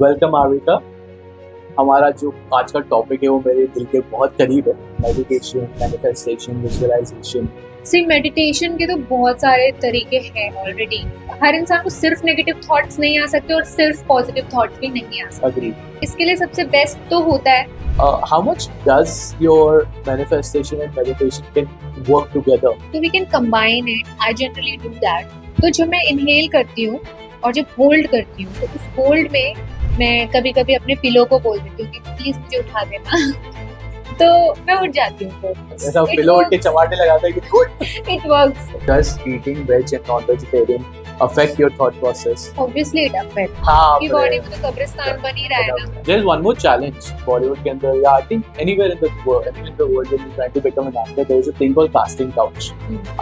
Welcome Avika. हमारा जो आज का टॉपिक है वो मेरे दिल के बहुत करीब है। Meditation, manifestation, visualisation. मेडिटेशन के तो बहुत सारे तरीके हैं ऑलरेडी। हर इंसान को सिर्फ नेगेटिव थॉट्स नहीं आ सकते और सिर्फ पॉजिटिव थॉट्स भी नहीं आ सकते। अग्री। इसके लिए सबसे बेस्ट तो होता है how much does your manifestation and meditation can work together? तो we can combine it. I generally do that. तो जब मैं इनहेल करती हूँ और जब होल्ड करती हूँ तो उस होल्ड में मैं कभी कभी अपने पिलो को बोल देती हूँ कि प्लीज मुझे उठा देना तो मैं उठ जाती हूँ। ऐसा पिलो उठ के चमाटे लगाता है कि good. It works. Does eating veg and non-vegetarian affect your thought process? Obviously it affect. हाँ, की बॉडी में तो कब्रिस्तान बन ही रहा है ना। There is one more challenge Bollywood के अंदर, या I think anywhere in the world when you try to become an actor, there is a thing called casting couch.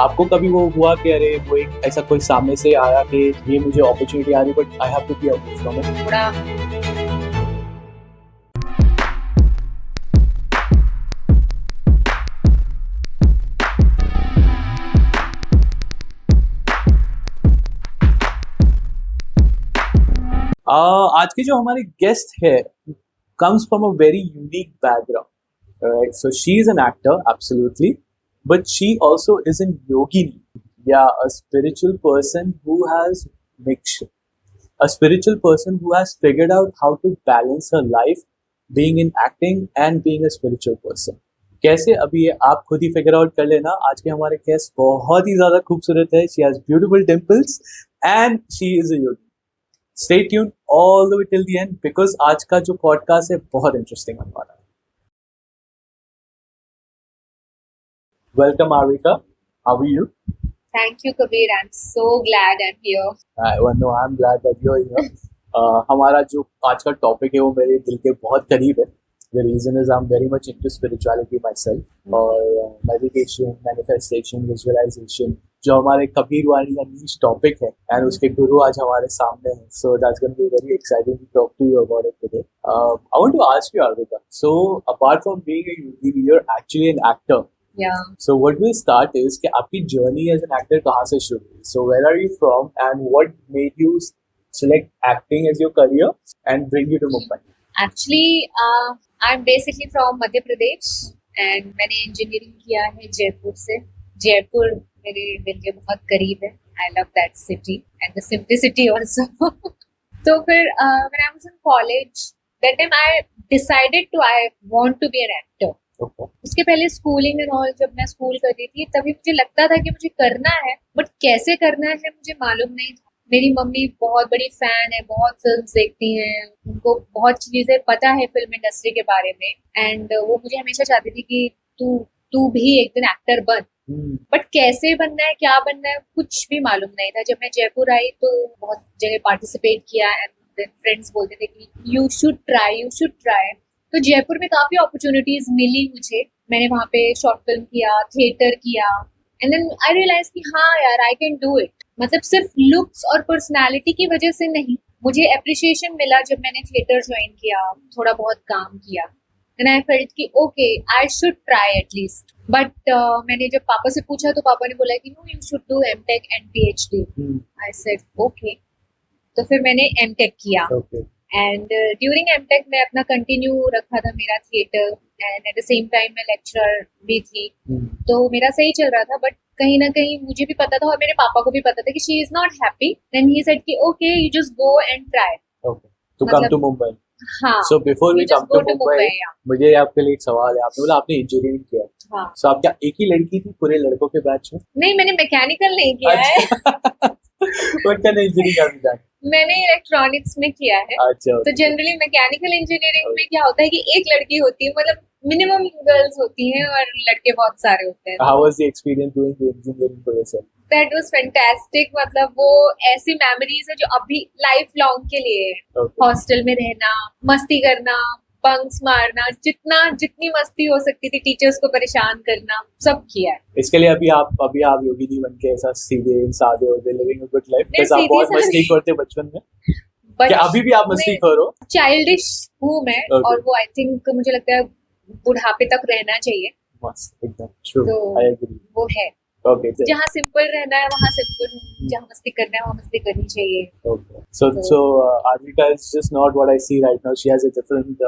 आपको कभी वो हुआ कि अरे वो एक ऐसा कोई सामने से आया कि ये मुझे अपॉर्चुनिटी आ रही but I have to be away from it? थोड़ा आज के जो हमारे गेस्ट है comes from a very unique background. Alright, so she is an actor, absolutely, but she also is a yogini, a spiritual person who has mixed, a spiritual person who has figured out how to balance her life, being in acting and being a spiritual person. कैसे अभी ये आप खुद ही figure out कर लेना। आज के हमारे गेस्ट बहुत ही ज्यादा खूबसूरत है। She has beautiful dimples and she is a yogi. Stay tuned all the way till the end because आज का जो पॉडकास्ट है बहुत इंटरेस्टिंग होने वाला है। Welcome Arvika, how are you? Thank you, Kabir. I'm so glad I'm here. I'm glad that you're here. हमारा जो आज का टॉपिक है वो मेरे दिल के बहुत करीब है। The reason is I'm very much into spirituality myself और meditation, manifestation, visualization, जो हमारे कबीर वाणी का नीच टॉपिक है एंड उसके गुरु आज हमारे सामने हैं। So that's going to be very exciting to talk to you about it today. I want to ask you, Arvika. So apart from being a yogi, you're actually an actor. Yeah. So what we'll start is कि आपकी journey as an actor कहाँ से शुरू हुई? So where are you from and what made you select acting as your career and bring you to Mumbai? Actually, I'm basically from Madhya Pradesh and मैंने engineering किया है जयपुर से। जयपुर मेरे दिल के बहुत करीब है। I love that city and the simplicity also. तो फिर when I was in college, that time I decided I want to be an actor. Okay. उसके पहले स्कूलिंग एंड ऑल जब मैं स्कूल कर रही थी तभी मुझे लगता था कि मुझे करना है बट कैसे करना है मुझे मालूम नहीं था। मेरी मम्मी बहुत बड़ी फैन है, बहुत फिल्म्स देखती हैं, उनको बहुत चीजें पता है फिल्म इंडस्ट्री के बारे में एंड वो मुझे हमेशा चाहती थी कि तू भी एक दिन एक्टर बन। बट कैसे बनना है, क्या बनना है, कुछ भी मालूम नहीं था। जब मैं जयपुर आई तो बहुत जगह पार्टिसिपेट किया एंड देन फ्रेंड्स बोलते थे कि यू शुड ट्राई। तो जयपुर में काफी अपॉर्चुनिटीज मिली मुझे। मैंने वहाँ पे शॉर्ट फिल्म किया, थिएटर किया एंड देन आई रियलाइज कि हाँ यार आई कैन डू इट। मतलब सिर्फ लुक्स और पर्सनालिटी की वजह से नहीं, मुझे एप्रिसिएशन मिला जब मैंने थिएटर ज्वाइन किया, थोड़ा बहुत काम किया एंड आई फेल्ट कि okay I should try at least. But मैंने जब पापा से पूछा तो पापा ने बोला कि no you should do MTech and PhD. I said okay. तो फिर मैंने एमटेक किया एंड ड्यूरिंग एमटेक मैं अपना कंटिन्यू रखा था मेरा theatre and at the same time मैं लेक्चरर भी थी। तो मेरा सही चल रहा था बट कहीं ना कहीं मुझे भी पता था और मेरे पापा को भी पता था कि she is not happy. Then he said कि okay you just go and try to come to Mumbai. हाँ। So before we come to Mumbai, मुझे आपके लिए एक सवाल है। आपने बोला आपने इंजीनियरिंग किया। हाँ। सो आप क्या एक ही लड़की थी पूरे लड़कों के बैच में? नहीं, मैंने मैकेनिकल नहीं किया है। इंजीनियरिंग मैंने इलेक्ट्रॉनिक्स में किया है। अच्छा। तो जनरली मैकेनिकल इंजीनियरिंग में क्या होता है कि एक लड़की होती है, मतलब मिनिमम गर्ल्स होती हैं और लड़के बहुत सारे होते हैं। How was the experience doing the engineering for yourself? That was fantastic. मतलब वो ऐसी मेमोरीज है जो अभी लाइफ लॉन्ग के लिए है। हॉस्टल में रहना, मस्ती करना, बंक्स मारना, जितनी मस्ती हो सकती थी, टीचर्स को परेशान करना, सब किया है। इसके लिए अभी आप योगी नहीं बन के ऐसा सीधे सादे हो गए, लिविंग अ गुड लाइफ। जैसे आप बहुत मस्ती करते बचपन में, क्या अभी भी आप मस्ती करो? चाइल्डिश हूँ मैं और वो आई थिंक मुझे लगता है बुढ़ापे तक रहना चाहिए। एकदम ट्रू, तो आई एग्री। वो है। Okay. जहाँ सिंपल रहना है वहाँ सिंपल, जहाँ मस्ती करना है वहाँ मस्ती करनी चाहिए. Okay. So Advika is just not what I see right now. She has a different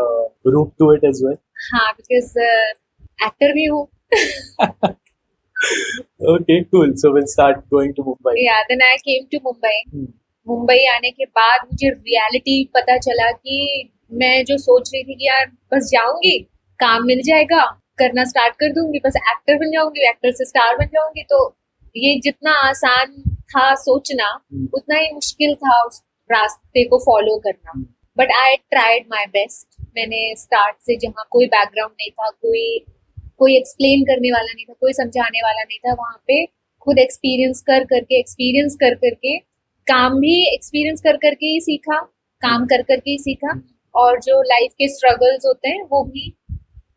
route to it as well. हाँ, because एक्टर भी हूँ. Okay, cool. So we'll start going to Mumbai. Yeah, then I came to Mumbai. Mumbai आने के बाद मुझे reality पता चला कि मैं जो सोच रही थी कि यार बस जाऊंगी, काम मिल जाएगा, करना स्टार्ट कर दूंगी, बस एक्टर बन जाऊंगी, एक्टर से स्टार बन जाऊंगी, तो ये जितना आसान था सोचना उतना ही मुश्किल था उस रास्ते को फॉलो करना. But I tried my best. मैंने स्टार्ट से जहाँ कोई बैकग्राउंड नहीं था, कोई एक्सप्लेन करने वाला नहीं था, कोई समझाने वाला नहीं था, वहाँ पे खुद एक्सपीरियंस कर करके काम भी एक्सपीरियंस कर करके ही सीखा, काम कर करके ही सीखा, और जो लाइफ के स्ट्रगल्स होते हैं वो भी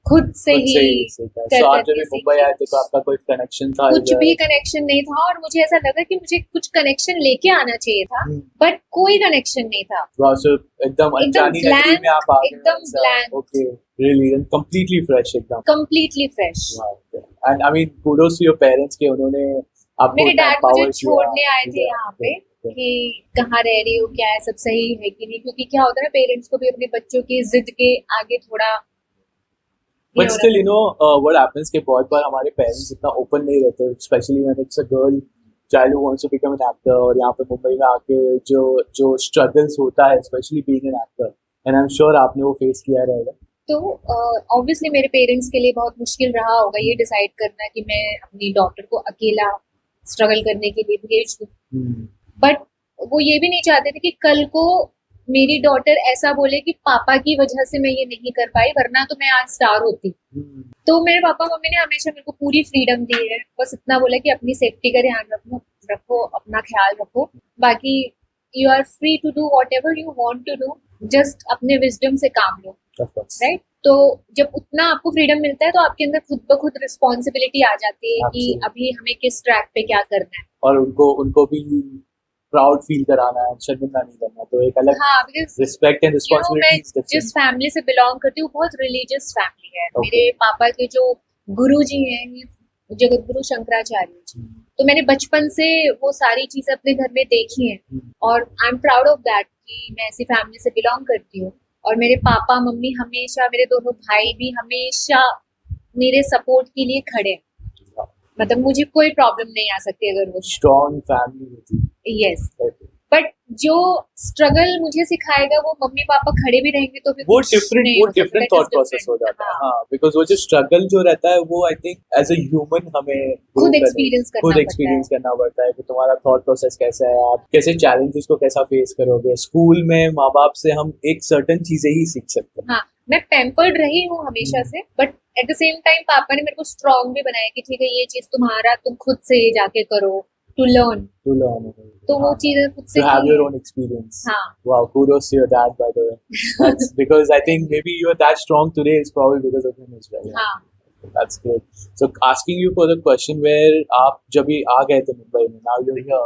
खुद से ही सीखा. So आप जब मुंबई आए थे तो आपका कोई कनेक्शन था? कुछ भी कनेक्शन नहीं था, और मुझे ऐसा लगा कि मुझे कुछ कनेक्शन लेके आना चाहिए था, बट कोई कनेक्शन नहीं था. So एकदम अनजानी नगरी में आप आ गए. एकदम blank. Okay, really, and completely fresh एकदम. Completely fresh. And I mean, kudos to your parents कि उन्होंने आपको मेरे डैड मुझे छोड़ने आए थे यहाँ पे Okay. कि कहाँ रह रही हो, क्या है, सब सही है कि नहीं, क्योंकि क्या होता है ना, पेरेंट्स को भी अपने बच्चों की जिद के आगे थोड़ा But still, you know, what happens कि बहुत बार हमारे parents इतना open नहीं रहते, especially when it's a girl child who wants to become an actor. और यहाँ पे मुंबई में आके जो struggles होता है, especially being an actor, and I'm sure आपने वो face किया रहेगा. तो ऑब्वियसली मेरे पेरेंट्स के लिए बहुत मुश्किल रहा होगा ये डिसाइड करना कि मैं अपनी डॉटर को अकेला स्ट्रगल करने के लिए भेज दूँ. बट वो ये भी नहीं चाहते थे कि कल को मेरी डॉटर ऐसा बोले कि पापा की वजह से मैं ये नहीं कर पाई, वरना तो मैं आज स्टार होती. तो मेरे पापा मम्मी ने हमेशा मेरे को पूरी फ्रीडम दी है. बस इतना बोला कि अपनी सेफ्टी का ध्यान रखो, अपना ख्याल रखो, बाकी you are free to do whatever you want to do, just अपने विजडम से काम लो. राइट. तो जब उतना आपको फ्रीडम मिलता है तो आपके अंदर खुद ब खुद रिस्पॉन्सिबिलिटी आ जाती है कि अभी हमें किस ट्रैक पे क्या करना है, और उनको भी प्राउड फील कराना है, शर्मिंदा नहीं करना. तो एक अलग रिस्पेक्ट एंड रिस्पॉन्सिबिलिटी. जिस फैमिली से बिलोंग करती हूँ बहुत रिलीजियस फैमिली है. मेरे पापा के जो गुरु जी हैं जगत गुरु शंकराचार्य जी, तो मैंने बचपन से वो सारी चीजें अपने घर में देखी हैं, और I am proud of that कि मैं ऐसी फैमिली से बिलोंग करती हूँ. और मेरे पापा मम्मी हमेशा, मेरे दोनों भाई भी हमेशा मेरे सपोर्ट के लिए खड़े हैं. मतलब मुझे कोई प्रॉब्लम नहीं आ सकती अगर वो स्ट्रॉन्ग फैमिली होती. यस. बट जो स्ट्रगल मुझे सिखाएगा वो मम्मी पापा खड़े भी रहेंगे तो वो डिफरेंट थॉट प्रोसेस हो जाता है. हाँ, बिकॉज वो जो स्ट्रगल जो रहता है वो I think as a human हमें खुद एक्सपीरियंस करना पड़ता है कि तुम्हारा थॉट प्रोसेस कैसा है, आप कैसे चैलेंजेस को कैसा फेस करोगे. स्कूल में माँ बाप से हम एक सर्टेन चीजें ही सीख सकते हैं. हाँ, मैं पैम्पर्ड रही हूँ हमेशा से, but at the same time पापा ने मेरे को स्ट्रॉन्ग भी बनाया कि ठीक है ये चीज तुम्हारा, तुम खुद से जाके करो, टू लर्न. तो वो चीजें खुद से, to have your own experience. हाँ. Wow, kudos to your dad, by the way. That's because I think maybe you are that strong today is probably because of him as well. हाँ. That's great. So asking you for the question where आप जब भी आ गए थे मुंबई में, now you're here,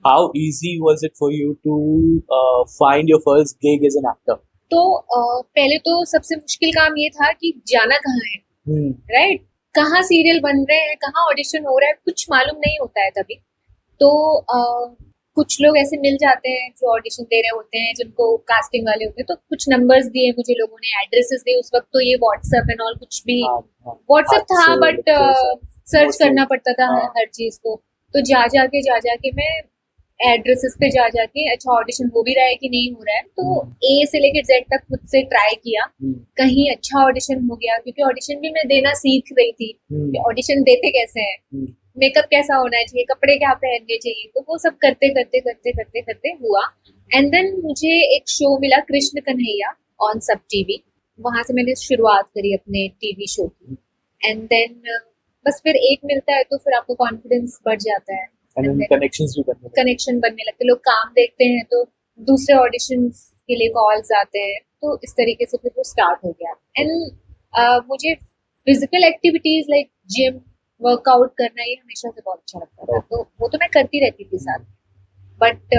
how easy was it for you to find your first gig as an actor? तो पहले तो सबसे मुश्किल काम ये था कि जाना कहाँ है, राइट. कहाँ सीरियल बन रहे हैं, कहाँ ऑडिशन हो रहा है, कुछ मालूम नहीं होता है तभी. तो कुछ लोग ऐसे मिल जाते हैं जो ऑडिशन दे रहे होते हैं, जिनको कास्टिंग वाले होते हैं, तो कुछ नंबर्स दिए मुझे लोगों ने, एड्रेसेस दिए. उस वक्त तो ये व्हाट्सएप एंड ऑल कुछ भी, व्हाट्सएप था बट सर्च करना पड़ता था हर चीज को. तो जा जाके मैं एड्रेसेस पे जा जाके अच्छा ऑडिशन हो भी रहा है कि नहीं हो रहा है, तो ए से लेकर जेड तक खुद से ट्राई किया. कहीं अच्छा ऑडिशन हो गया, क्योंकि ऑडिशन भी मैं देना सीख रही थी. ऑडिशन देते कैसे हैं, मेकअप कैसा होना चाहिए, कपड़े क्या पहनने चाहिए, तो वो सब करते हुआ. एंड देन मुझे एक शो मिला कृष्ण कन्हैया ऑन सब टीवी. वहां से मैंने शुरुआत करी अपने टीवी शो की. एंड देन बस फिर एक मिलता है तो फिर आपको कॉन्फिडेंस बढ़ जाता है, कनेक्शन बनने लगते, लोग काम देखते हैं तो दूसरे ऑडिशंस के लिए कॉल्स आते हैं. तो इस तरीके से फिर वो स्टार्ट हो गया. एंड मुझे physical activities like gym, workout करना ये हमेशा से बहुत अच्छा लगता था. तो वो तो मैं करती रहती थी साथ, बट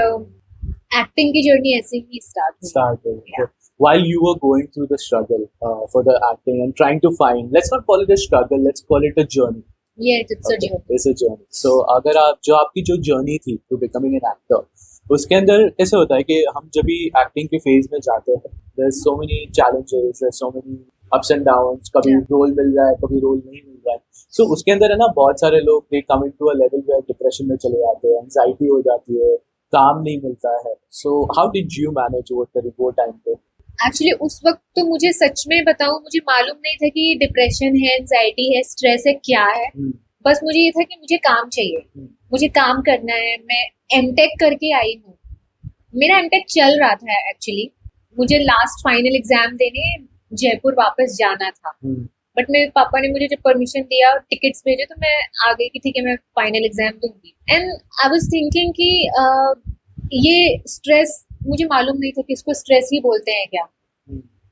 एक्टिंग की जर्नी ऐसे ही स्टार्ट हुई. While you were going through the struggle for the acting and trying to find, let's not call it a struggle, let's call it a journey. Yes, it's a journey. It's a journey. So अगर आपकी जो journey थी to becoming an actor, उसके अंदर कैसे होता है कि हम जब भी एक्टिंग के फेज में जाते हैं, there are so many challenges, there are so many ups and downs, कभी Yeah. रोल मिल रहा है, कभी रोल नहीं मिल रहा है. सो उसके अंदर है ना, बहुत सारे लोग they come into a level where depression में चले जाते हैं, एंजाइटी हो जाती है, काम नहीं मिलता है. So how did you manage वो टाइम पे? एक्चुअली उस वक्त तो मुझे सच में बताऊं, मुझे मालूम नहीं था कि डिप्रेशन है, एंजाइटी है, स्ट्रेस है, क्या है. बस मुझे ये था कि मुझे काम चाहिए, मुझे काम करना है. मैं एमटेक करके आई हूँ. मेरा एमटेक चल रहा था एक्चुअली. मुझे लास्ट फाइनल एग्जाम देने जयपुर वापस जाना था. बट मेरे पापा ने मुझे जब परमिशन दिया और टिकट्स भेजे तो मैं आ गई कि ठीक है, मैं फाइनल एग्जाम दूंगी. एंड आई वाज थिंकिंग कि ये स्ट्रेस, मुझे मालूम नहीं था कि इसको स्ट्रेस ही बोलते हैं क्या.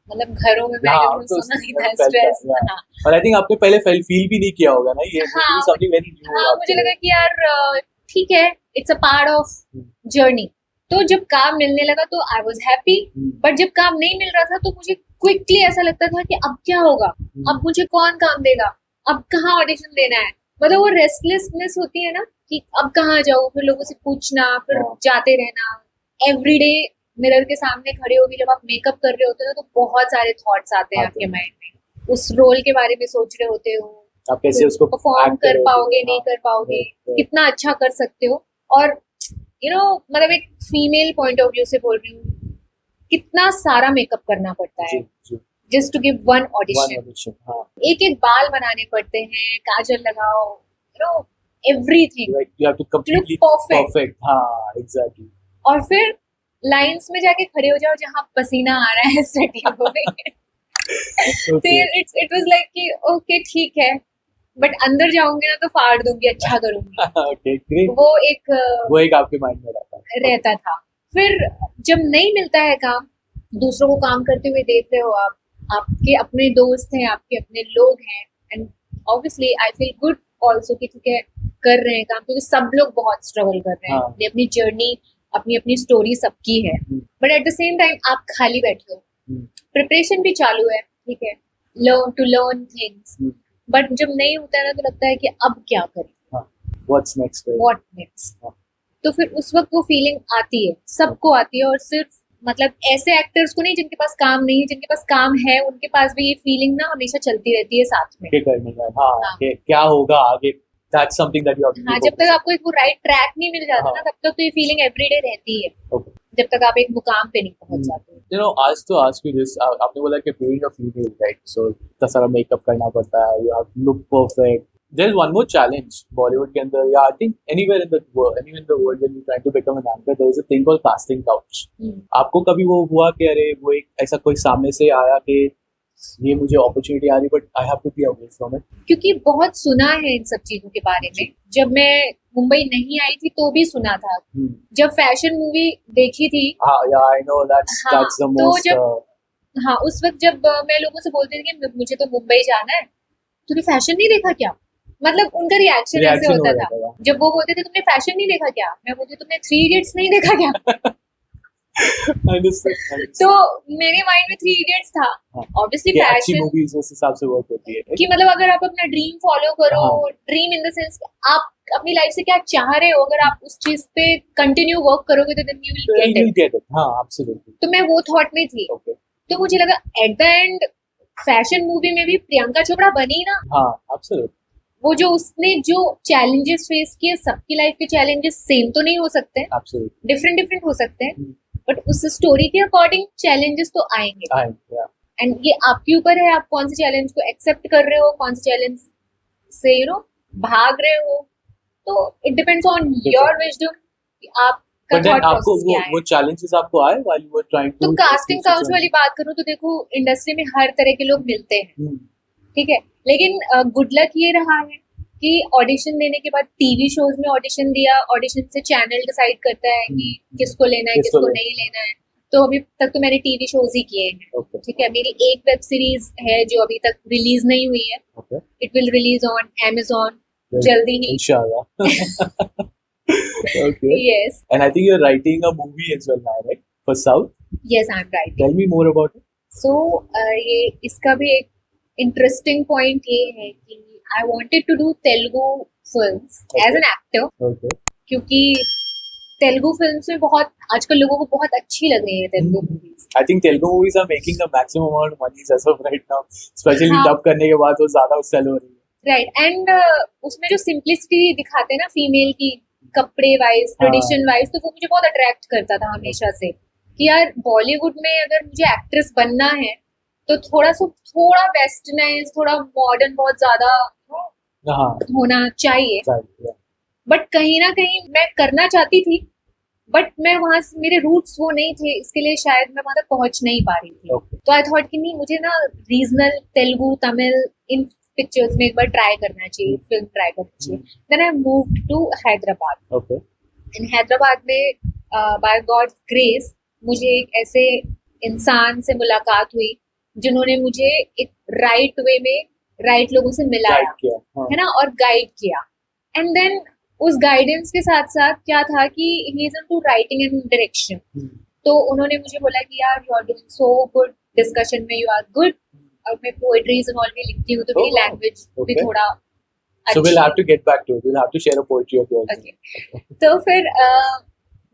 मतलब घरों में मैंने हाँ, कभी तो सुना नहीं था felt that, स्ट्रेस. yeah. हाँ और आई थिंक आपने पहले फील भी नहीं किया होगा ना ये. हाँ, समथिंग वेरी न्यू. हाँ, मुझे लगा कि यार ठीक है, it's a part of journey. तो जब काम मिलने लगा तो आई वाज हैप्पी. बट जब काम नहीं मिल रहा था तो मुझे क्विकली ऐसा लगता था कि अब क्या होगा, अब मुझे कौन काम देगा, अब कहाँ ऑडिशन देना है. मतलब वो रेस्टलेसनेस होती है ना कि अब कहाँ जाऊँ, फिर लोगों से पूछना, फिर हाँ. जाते रहना. एवरीडे मिरर के सामने खड़े होके जब आप मेकअप कर रहे होते हो तो बहुत सारे थॉट्स आते हैं आपके माइंड में. उस रोल के बारे में सोच रहे होते हो, आप कैसे उसको परफॉर्म act कर करोगे, पाओगे, नहीं हाँ, कर पाओगे, right. कितना अच्छा कर सकते हो. और मतलब एक फीमेल पॉइंट ऑफ व्यू से बोल रही हूँ, कितना सारा मेकअप करना पड़ता है जी, जी. Just to give one One audition. audition, हाँ. एक एक बाल बनाने पड़ते हैं, काजल लगाओ, everything Like you have to completely perfect. perfect. हाँ, exactly. और फिर लाइंस में जाके खड़े हो जाओ जहाँ पसीना आ रहा है, स्वेटिंग हो रही है. Okay. फिर इट वाज लाइक कि ओके ठीक है, बट अंदर जाऊंगी ना तो फाड़ दूंगी, अच्छा करूंगी. Okay, great. वो एक वो एक आपके माइंड में रहता था. फिर जब नहीं मिलता है काम, दूसरों को काम करते हुए देख रहे हो आप, आपके अपने दोस्त हैं, आपके अपने लोग हैं, and obviously I feel good also कि ठीक है कर रहे हैं काम, क्योंकि सब लोग बहुत स्ट्रगल कर रहे हैं. हाँ. अपनी अपनी जर्नी, अपनी अपनी स्टोरी सबकी है. But at the same time आप खाली बैठे हो, प्रिपरेशन भी चालू है, ठीक है, लर्न थिंग्स. बट जब नहीं होता है ना तो लगता है कि अब क्या करें, What's next? What next. तो फिर उस वक्त वो फीलिंग आती है, सबको आती है. और सिर्फ मतलब ऐसे एक्टर्स को नहीं जिनके पास काम नहीं है, जिनके पास काम है उनके पास भी ये फीलिंग ना हमेशा चलती रहती है साथ में. के करने का, हाँ, हाँ. कि क्या होगा आगे. That's something that you have to हाँ, be जब तक focused आपको एक वो राइट ट्रैक नहीं मिल जाता हाँ. ना, तब तक तो ये फीलिंग एवरीडे रहती है, on. Okay. जब तक आप एक मुकाम पे नहीं पहुंच जाते. आज तो ask you this, आपने बोला कि being a female, right? So इतना सारा मेकअप करना पड़ता है, you have to look perfect. There's one more challenge Bollywood के अंदर, yeah, I think anywhere in the world when you're trying to become an actor, there is a thing called casting couch. आपको कभी वो हुआ कि अरे वो एक ऐसा कोई सामने से आया कि ये मुझे अपॉर्चुनिटी आ रही but I have to be away from it? क्योंकि बहुत सुना है इन सब चीजों के बारे में. जब मैं मुंबई नहीं आई थी तो भी सुना था. जब फैशन मूवी देखी थी, हाँ, yeah, I know that's the तो most. हाँ, उस वक्त जब मैं लोगों से बोलती थी कि मुझे तो मुंबई जाना है, तूने फैशन नहीं देखा क्या, मतलब उनका रिएक्शन ऐसे होता था. जब वो बोलते थे तुमने फैशन नहीं देखा क्या, मैं बोलती तुमने 3 इडियट्स नहीं देखा क्या. तो मेरे माइंड में 3 इडियट्स था. ऑब्वियसली फैशन मूवीज उस हिसाब से वर्क होती है कि मतलब अगर आप अपना ड्रीम फॉलो करो, ड्रीम इन द सेंस आप अपनी लाइफ से क्या चाह रहे हो, अगर आप उस चीज पे कंटिन्यू वर्क करोगे तो then you will get it. हाँ, एब्सोल्युटली. तो मैं वो थॉट में थी. तो मुझे लगा at the end fashion movie में भी प्रियंका चोपड़ा बनी ना. हाँ, एब्सोल्युटली. वो जो उसने जो चैलेंजेस फेस किए, सबकी लाइफ के चैलेंजेस सेम तो नहीं हो सकते, डिफरेंट हो सकते हैं, बट उस स्टोरी के अकॉर्डिंग चैलेंजेस तो आएंगे. एंड ये आपके ऊपर है, आप कौन से चैलेंज को एक्सेप्ट कर रहे हो, कौन से चैलेंज से भाग रहे हो. तो it depends on your wisdom आप But then आपको वो challenges आपको आए while you were trying to. तो कास्टिंग काउच वाली बात करूँ तो देखो इंडस्ट्री में हर तरह के लोग मिलते हैं, ठीक है, लेकिन गुड लक ये रहा है कि ऑडिशन देने के बाद टीवी शोज में ऑडिशन दिया, ऑडिशन से चैनल डिसाइड करता है कि किसको लेना है, किसको नहीं लेना है. तो अभी तक तो मैंने टीवी शोज ही किए हैं, ठीक है. मेरी एक वेब सीरीज है जो अभी तक रिलीज नहीं हुई है. It will release on Amazon जल्दी ही, इंशाल्लाह. Okay. Yes. And I think you're writing a movie as well now, right? For South? Yes, I'm writing. Tell me more about it. So, ये इसका भी एक इंटरेस्टिंग पॉइंट ये है कि I wanted to do Telugu films as an actor, Okay. क्योंकि Telugu films में बहुत आजकल लोगों को बहुत अच्छी लग रही है Telugu movies. I think Telugu movies are making the maximum amount of money as of right now, especially हाँ. dub करने के बाद वो ज्यादा सेल हो रही है. राइट. एंड उसमें जो सिंप्लिसिटी दिखाते हैं ना फीमेल की, कपड़े वाइज, ट्रेडिशन वाइज, तो वो मुझे बहुत अट्रैक्ट करता था हमेशा से कि यार बॉलीवुड में अगर मुझे एक्ट्रेस बनना है तो थोड़ा वेस्टर्नाइज, थोड़ा मॉडर्न बहुत ज्यादा हाँ. होना चाहिए. Exactly, yeah. बट कहीं ना कहीं मैं करना चाहती थी, बट मैं वहां से, मेरे रूट्स वो नहीं थे, इसके लिए शायद मैं वहां तक पहुंच नहीं पा रही थी. Okay. तो आई थॉट कि नहीं, मुझे ना रीजनल तेलुगु, तमिल इन पिक्चर्स में एक बार ट्राई करना चाहिए, फिल्म ट्राई करना चाहिए. Then I moved to Hyderabad. Okay. In Hyderabad में बाय गॉड्स ग्रेस मुझे एक ऐसे इंसान से मुलाकात हुई जिन्होंने मुझे एक राइट वे में राइट लोगों से मिलाया, Guide किया. हाँ. है ना, और गाइड किया. एंड देन उस गाइडेंस के साथ साथ क्या था कि he is into writing and direction. तो उन्होंने मुझे बोला कि यार you are doing so good, discussion में यू आर गुड, और मैं पोएट्रीज एंड ऑल भी लिखती हूँ, तो मेरी Oh, लैंग्वेज भी okay. थोड़ा So we'll अच्छी have to get back to it. We'll have to share a poetry of yours. Okay. तो फिर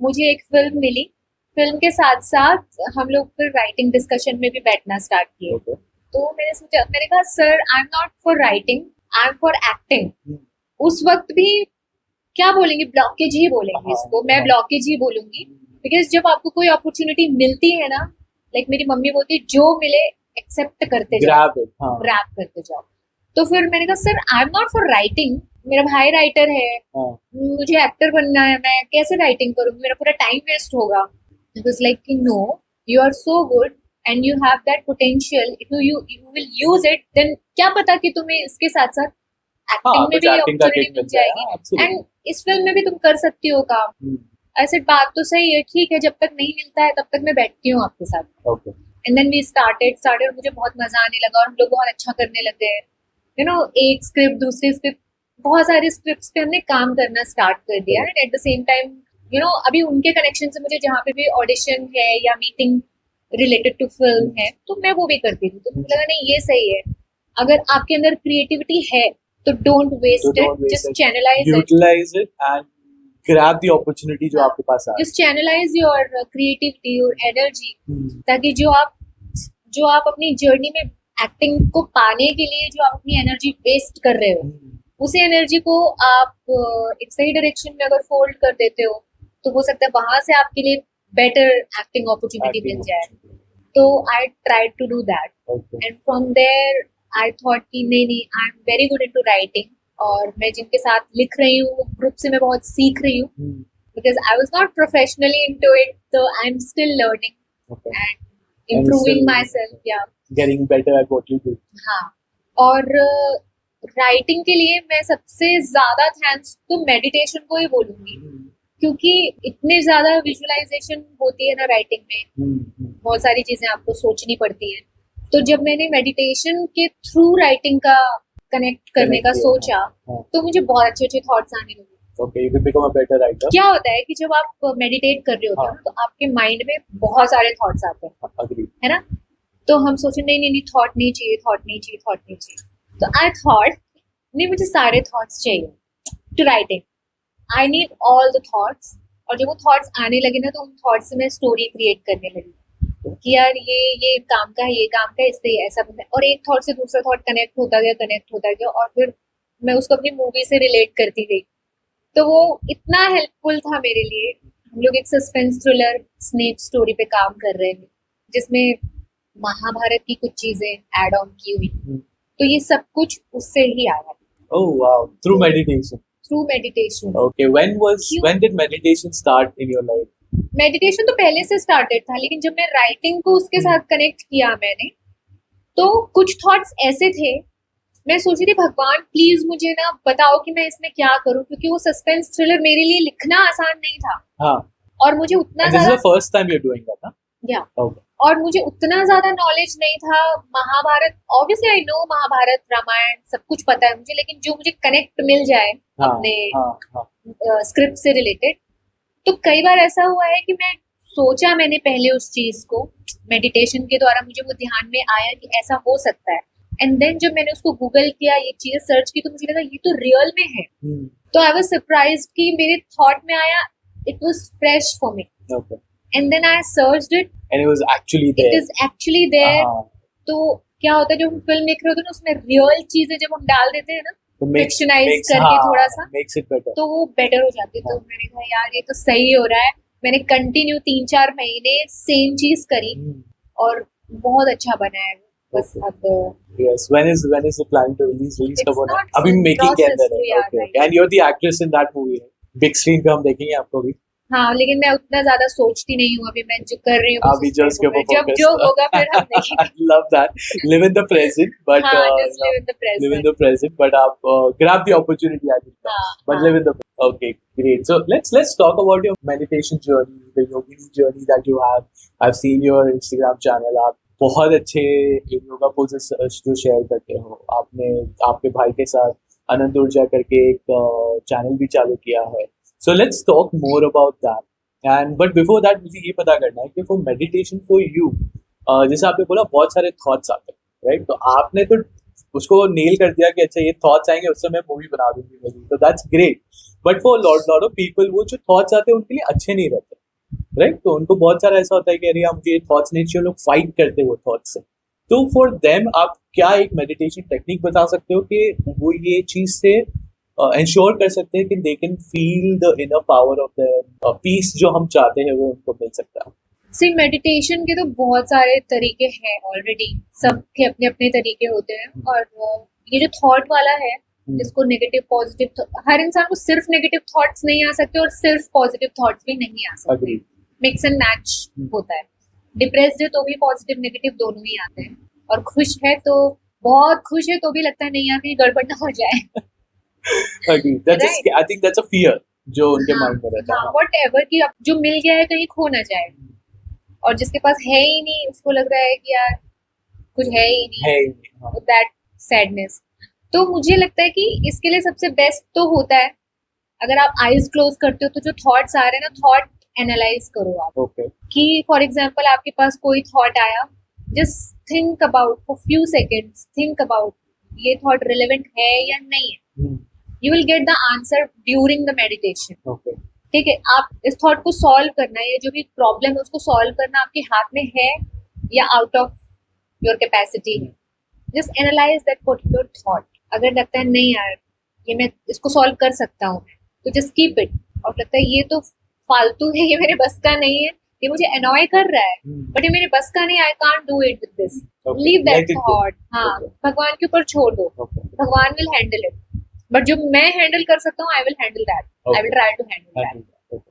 मुझे एक फिल्म मिली. फिल्म के साथ साथ हम लोग फिर राइटिंग डिस्कशन में भी बैठना स्टार्ट किए. Okay. तो मैंने कहा sir I am not for writing, I am for acting. उस वक्त भी क्या बोलेंगे, ब्लॉकेज ही बोलेंगे इसको, मैं ब्लॉकेज ही बोलूंगी. बिकॉज जब आपको कोई अपॉर्चुनिटी मिलती है ना, लाइक मेरी मम्मी बोलती है जो मिले एक्सेप्ट करते जाओ, Grab it. हाँ. ग्रैब करते जाओ. तो फिर मैंने कहा sir I am not for writing, मेरा भाई राइटर है, हाँ. मुझे एक्टर बनना है, मैं कैसे राइटिंग करूंगी, मेरा पूरा टाइम वेस्ट होगा. इट वाज लाइक कि no, you are so good and you have that potential, if you will use it, then क्या पता कि तुम्हें इसके साथ साथ एक्टिंग में कुछ भी acting का अपॉर्चुनिटी gig मिल मिल जाएगा. जाएगी, Absolutely. एंड इस फिल्म में भी तुम कर सकती हो काम. ऐसे बात तो सही है, ठीक है, जब तक नहीं मिलता है तब तक मैं बैठती हूँ आपके साथ. Okay. And then we started और मुझे बहुत मजा आने लगा और हम लोग बहुत अच्छा करने लगे. यू नो, एक स्क्रिप्ट दूसरी स्क्रिप्ट, बहुत सारे स्क्रिप्ट्स पे हमने काम करना स्टार्ट कर दिया. And at the same time you know, अभी उनके कनेक्शन से मुझे जहाँ पे भी ऑडिशन है या मीटिंग रिलेटेड टू फिल्म है तो मैं वो भी करती थी. तो मुझे लगा नहीं, ये सही है, अगर आपके अंदर क्रिएटिविटी है तो don't waste it, just channelize it, Utilize it and grab the opportunity जो आपके पास आ. Just channelize your creativity, your energy, ताकि जो आप अपनी जर्नी में एक्टिंग को पाने के लिए जो आप अपनी एनर्जी वेस्ट कर रहे हो, उसी एनर्जी को आप एक सही डायरेक्शन में अगर फोल्ड कर देते हो तो हो सकता है वहां से आपके लिए बेटर एक्टिंग अपॉर्चुनिटी मिल जाए. तो I try to do that. Okay. And from there I thought कि नहीं, I am very good into writing, और मैं जिनके साथ लिख रही हूँ ग्रुप से मैं बहुत सीख रही हूँ, because I was not professionally into it, तो I am still learning Okay. And improving still- myself. या Getting better at what you do. हाँ. और राइटिंग के लिए मैं सबसे ज्यादा थैंक्स तो मेडिटेशन को ही बोलूंगी, क्योंकि इतने ज्यादा विजुअलाइजेशन होती है ना राइटिंग में, बहुत सारी चीजें आपको सोचनी पड़ती हैं. तो जब मैंने मेडिटेशन के थ्रू राइटिंग का कनेक्ट करने का किया, सोचा, हाँ. तो मुझे बहुत अच्छे अच्छे थॉट्स आने लगे. Okay, you can become a better writer. क्या होता है कि जब आप मेडिटेट कर रहे होते हो हाँ. ना, तो आपके माइंड में बहुत सारे थॉट्स आते हैं, Agree. है ना. तो हम सोचे नहीं, थॉट नहीं चाहिए, थॉट नहीं चाहिए, थॉट नहीं चाहिए. तो आई थॉट नहीं, मुझे सारे थॉट्स चाहिए to writing. I need all the thoughts. और जब वो थॉट्स आने लगे ना, तो उन थॉट्स से मैं स्टोरी क्रिएट करने लगी कि यार ये काम का है, ये काम का है, इससे ऐसा बनता है. और एक थॉट से दूसरा थॉट कनेक्ट होता गया, और फिर मैं उसको अपनी मूवी से रिलेट करती गई. तो वो इतना हेल्पफुल था मेरे लिए. हम लोग एक सस्पेंस थ्रिलर स्नेक स्टोरी पे काम कर रहे थे, जिसमें महाभारत की कुछ चीजें ऐड ऑन की हुई. तो ये सब कुछ उससे ही आया, Oh wow! Through meditation. Through meditation. Okay. When did meditation start in your life? Meditation तो पहले से स्टार्टेड था, लेकिन जब मैं राइटिंग को उसके साथ कनेक्ट किया मैंने, तो कुछ थॉट्स ऐसे थे, मैं सोची थी भगवान प्लीज मुझे ना बताओ कि मैं इसमें क्या करूं, क्योंकि वो सस्पेंस थ्रिलर मेरे लिए लिखना आसान नहीं था. हाँ. और मुझे उतना And this is ज्यादा the first time you're doing that, huh? या Okay. और मुझे उतना ज्यादा नॉलेज नहीं था. Mahabharat, obviously I know Mahabharat, Ramayan सब कुछ पता है मुझे, लेकिन जो मुझे कनेक्ट मिल जाए हाँ, अपने हाँ. स्क्रिप्ट से रिलेटेड, तो कई बार ऐसा हुआ है कि मैंने पहले उस चीज को मेडिटेशन के द्वारा मुझे वो ध्यान में आया कि ऐसा हो सकता है. एंड देन जब मैंने उसको गूगल किया, ये चीज सर्च की, तो मुझे लगा ये तो रियल में है. Hmm. तो आई वाज सरप्राइज्ड कि मेरे थॉट में आया, it was fresh for me. Okay. And then I searched it, And it was actually it there. Is actually there. हाँ. तो क्या होता है जब हम फिल्म देख रहे होते हैं ना, उसमें रियल चीजें जब हम डाल देते हैं ना, तो Fictionize करके थोड़ा सा, makes it better. तो वो बेटर हो जाती है. तो मैंने कहा यार ये तो सही हो रहा है. मैंने कंटिन्यू 3-4 महीने सेम चीज करी Hmm. और बहुत अच्छा बना है. बस Okay. अब Yes. When is the plan to release It's कब होना है? not अभी in making के process अंदर है. to, yeah, Okay. right. And you're the actress in that movie. Big screen पे हम देखेंगे आपको भी. हाँ, लेकिन मैं उतना ज्यादा सोचती नहीं हूँ. अभी मैं जो कर रही हूँ अभी बस उस just पे give a जब focus. जो होगा फिर हम देखेंगे. I love that. Live in the present, but हाँ, just live in the live in present. the present. But आप grab the opportunity as it comes. हाँ, But हाँ. live in the okay, great. So let's talk about your meditation journey, the yogini journey that you have. I've seen your Instagram channel. आप बहुत अच्छे yoga poses जो share करते हो. आपने आपके भाई के साथ अनंत ऊर्जा करके एक चैनल भी चालू किया है. So let's talk more about that. And but before that मुझे ये पता करना है कि for meditation for you, जैसे आपने बोला बहुत सारे थॉट्स आते हैं, राइट? तो आपने तो उसको नेल कर दिया कि अच्छा ये थॉट्स आएंगे, उससे मैं मूवी बना दूंगी मेरी, तो that's great. But for lot of people वो जो थॉट्स आते हैं उनके लिए अच्छे नहीं रहते, राइट? तो उनको बहुत सारा ऐसा होता है कि अरे यार मुझे ये थॉट्स नहीं चाहिए, लोग फाइट करते हैं वो थॉट्स से. तो फॉर देम आप क्या एक मेडिटेशन टेक्निक बता सकते हो कि वो ये चीज से इंश्योर कर सकते हैं कि they can feel the inner power of the peace जो हम चाहते हैं वो उनको मिल सकता है. सी मेडिटेशन के तो बहुत सारे तरीके हैं ऑलरेडी. सबके अपने अपने तरीके होते हैं. और ये जो थॉट वाला है, जिसको नेगेटिव पॉजिटिव, हर इंसान को सिर्फ नेगेटिव थॉट्स नहीं आ सकते और सिर्फ पॉजिटिव थॉट्स भी नहीं आ सकते. अग्री. मिक्स एंड मैच होता है. डिप्रेस्ड है तो भी पॉजिटिव नेगेटिव दोनों ही आते हैं. और खुश है तो बहुत खुश है तो भी लगता है नहीं यार कहीं गड़बड़ ना हो जाए. Agree. That's Right. I think that's a fear जो उनके माइंड में रहता है. वट एवर कि अब जो मिल गया है कहीं खो ना जाए. और जिसके पास है ही नहीं उसको लग रहा है कि यार कुछ है ही नहीं, है ही नहीं. हाँ. That sadness. तो मुझे लगता है कि इसके लिए सबसे बेस्ट तो होता है अगर आप आईज क्लोज करते हो तो जो थॉट्स आ रहे हैं ना, थॉट एनालाइज करो आप. ओके. कि फॉर एग्जाम्पल आपके पास कोई थॉट आया, just think about for few seconds, think about ये थॉट रिलेवेंट है या नहीं है. You will get the answer during the meditation. Okay. ठीक है, आप इस थॉट को सॉल्व करना है, ये जो भी प्रॉब्लम है उसको सॉल्व करना आपके हाथ में है या आउट ऑफ योर कैपेसिटी है. Just analyse that particular thought. अगर लगता है नहीं यार ये मैं इसको सॉल्व कर सकता हूँ तो जस्ट कीप इट. और लगता है ये तो फालतू है, ये मेरे बस का नहीं है, ये मुझे अनॉय कर रहा है, बट ये मेरे बस का नहीं, I can't do it with this, leave that thought. हाँ, भगवान के ऊपर छोड़ दो, भगवान विल हैंडल इट. बट जो मैं हैंडल कर सकता हूँ, I will handle that, I will try to handle that.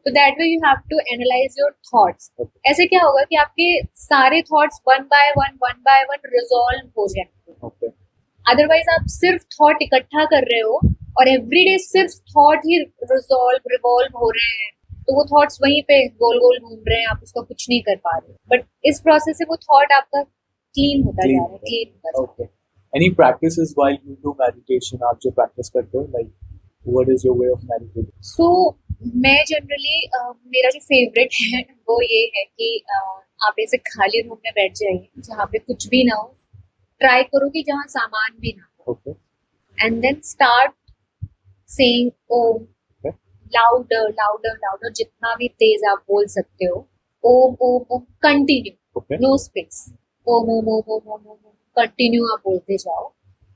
तो that way you have to analyze your thoughts. ऐसे क्या होगा कि आपके सारे thoughts one by one resolve हो जाएंगे. अदरवाइज आप सिर्फ थॉट इकट्ठा कर रहे हो और एवरीडे सिर्फ थॉट ही रिवॉल्व हो रहे हैं, तो वो थॉट्स वहीं पे गोल गोल घूम रहे हैं, आप उसका कुछ नहीं कर पा रहे. बट इस प्रोसेस से वो थॉट आपका क्लीन होता जा रहा है, क्लीन होता जा रहा है. Any practices while you do meditation? आप जो practice करते हो, like what is your way of meditating? So मैं जनरली मेरा जो फेवरेट है वो ये है कि आप ऐसे खाली रूम में बैठ जाइए जहाँ पे कुछ भी ना हो. ट्राई करो कि जहाँ सामान भी ना हो. Okay. And then start saying Om louder, जितना भी तेज आप बोल सकते हो. Om Om Om continue, Okay. No space. Om Om Om Om Om Om continue आप बोलते जाओ.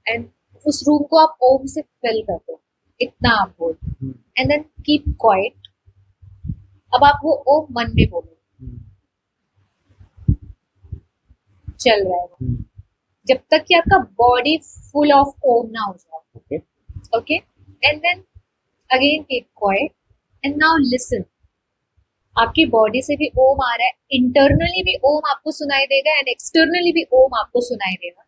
एंड उस रूम को आप ओम से फिल कर दो, इतना आप बोल. And then keep quiet. अब आप वो ओम मन में बोलो, चल रहा है वो, जब तक कि आपका बॉडी फुल ऑफ ओम ना हो जाए. Okay. Okay. And then again keep quiet and now listen. आपकी बॉडी से भी ओम आ रहा है, इंटरनली भी ओम आपको सुनाई देगा एंड एक्सटर्नली भी ओम आपको सुनाई देगा.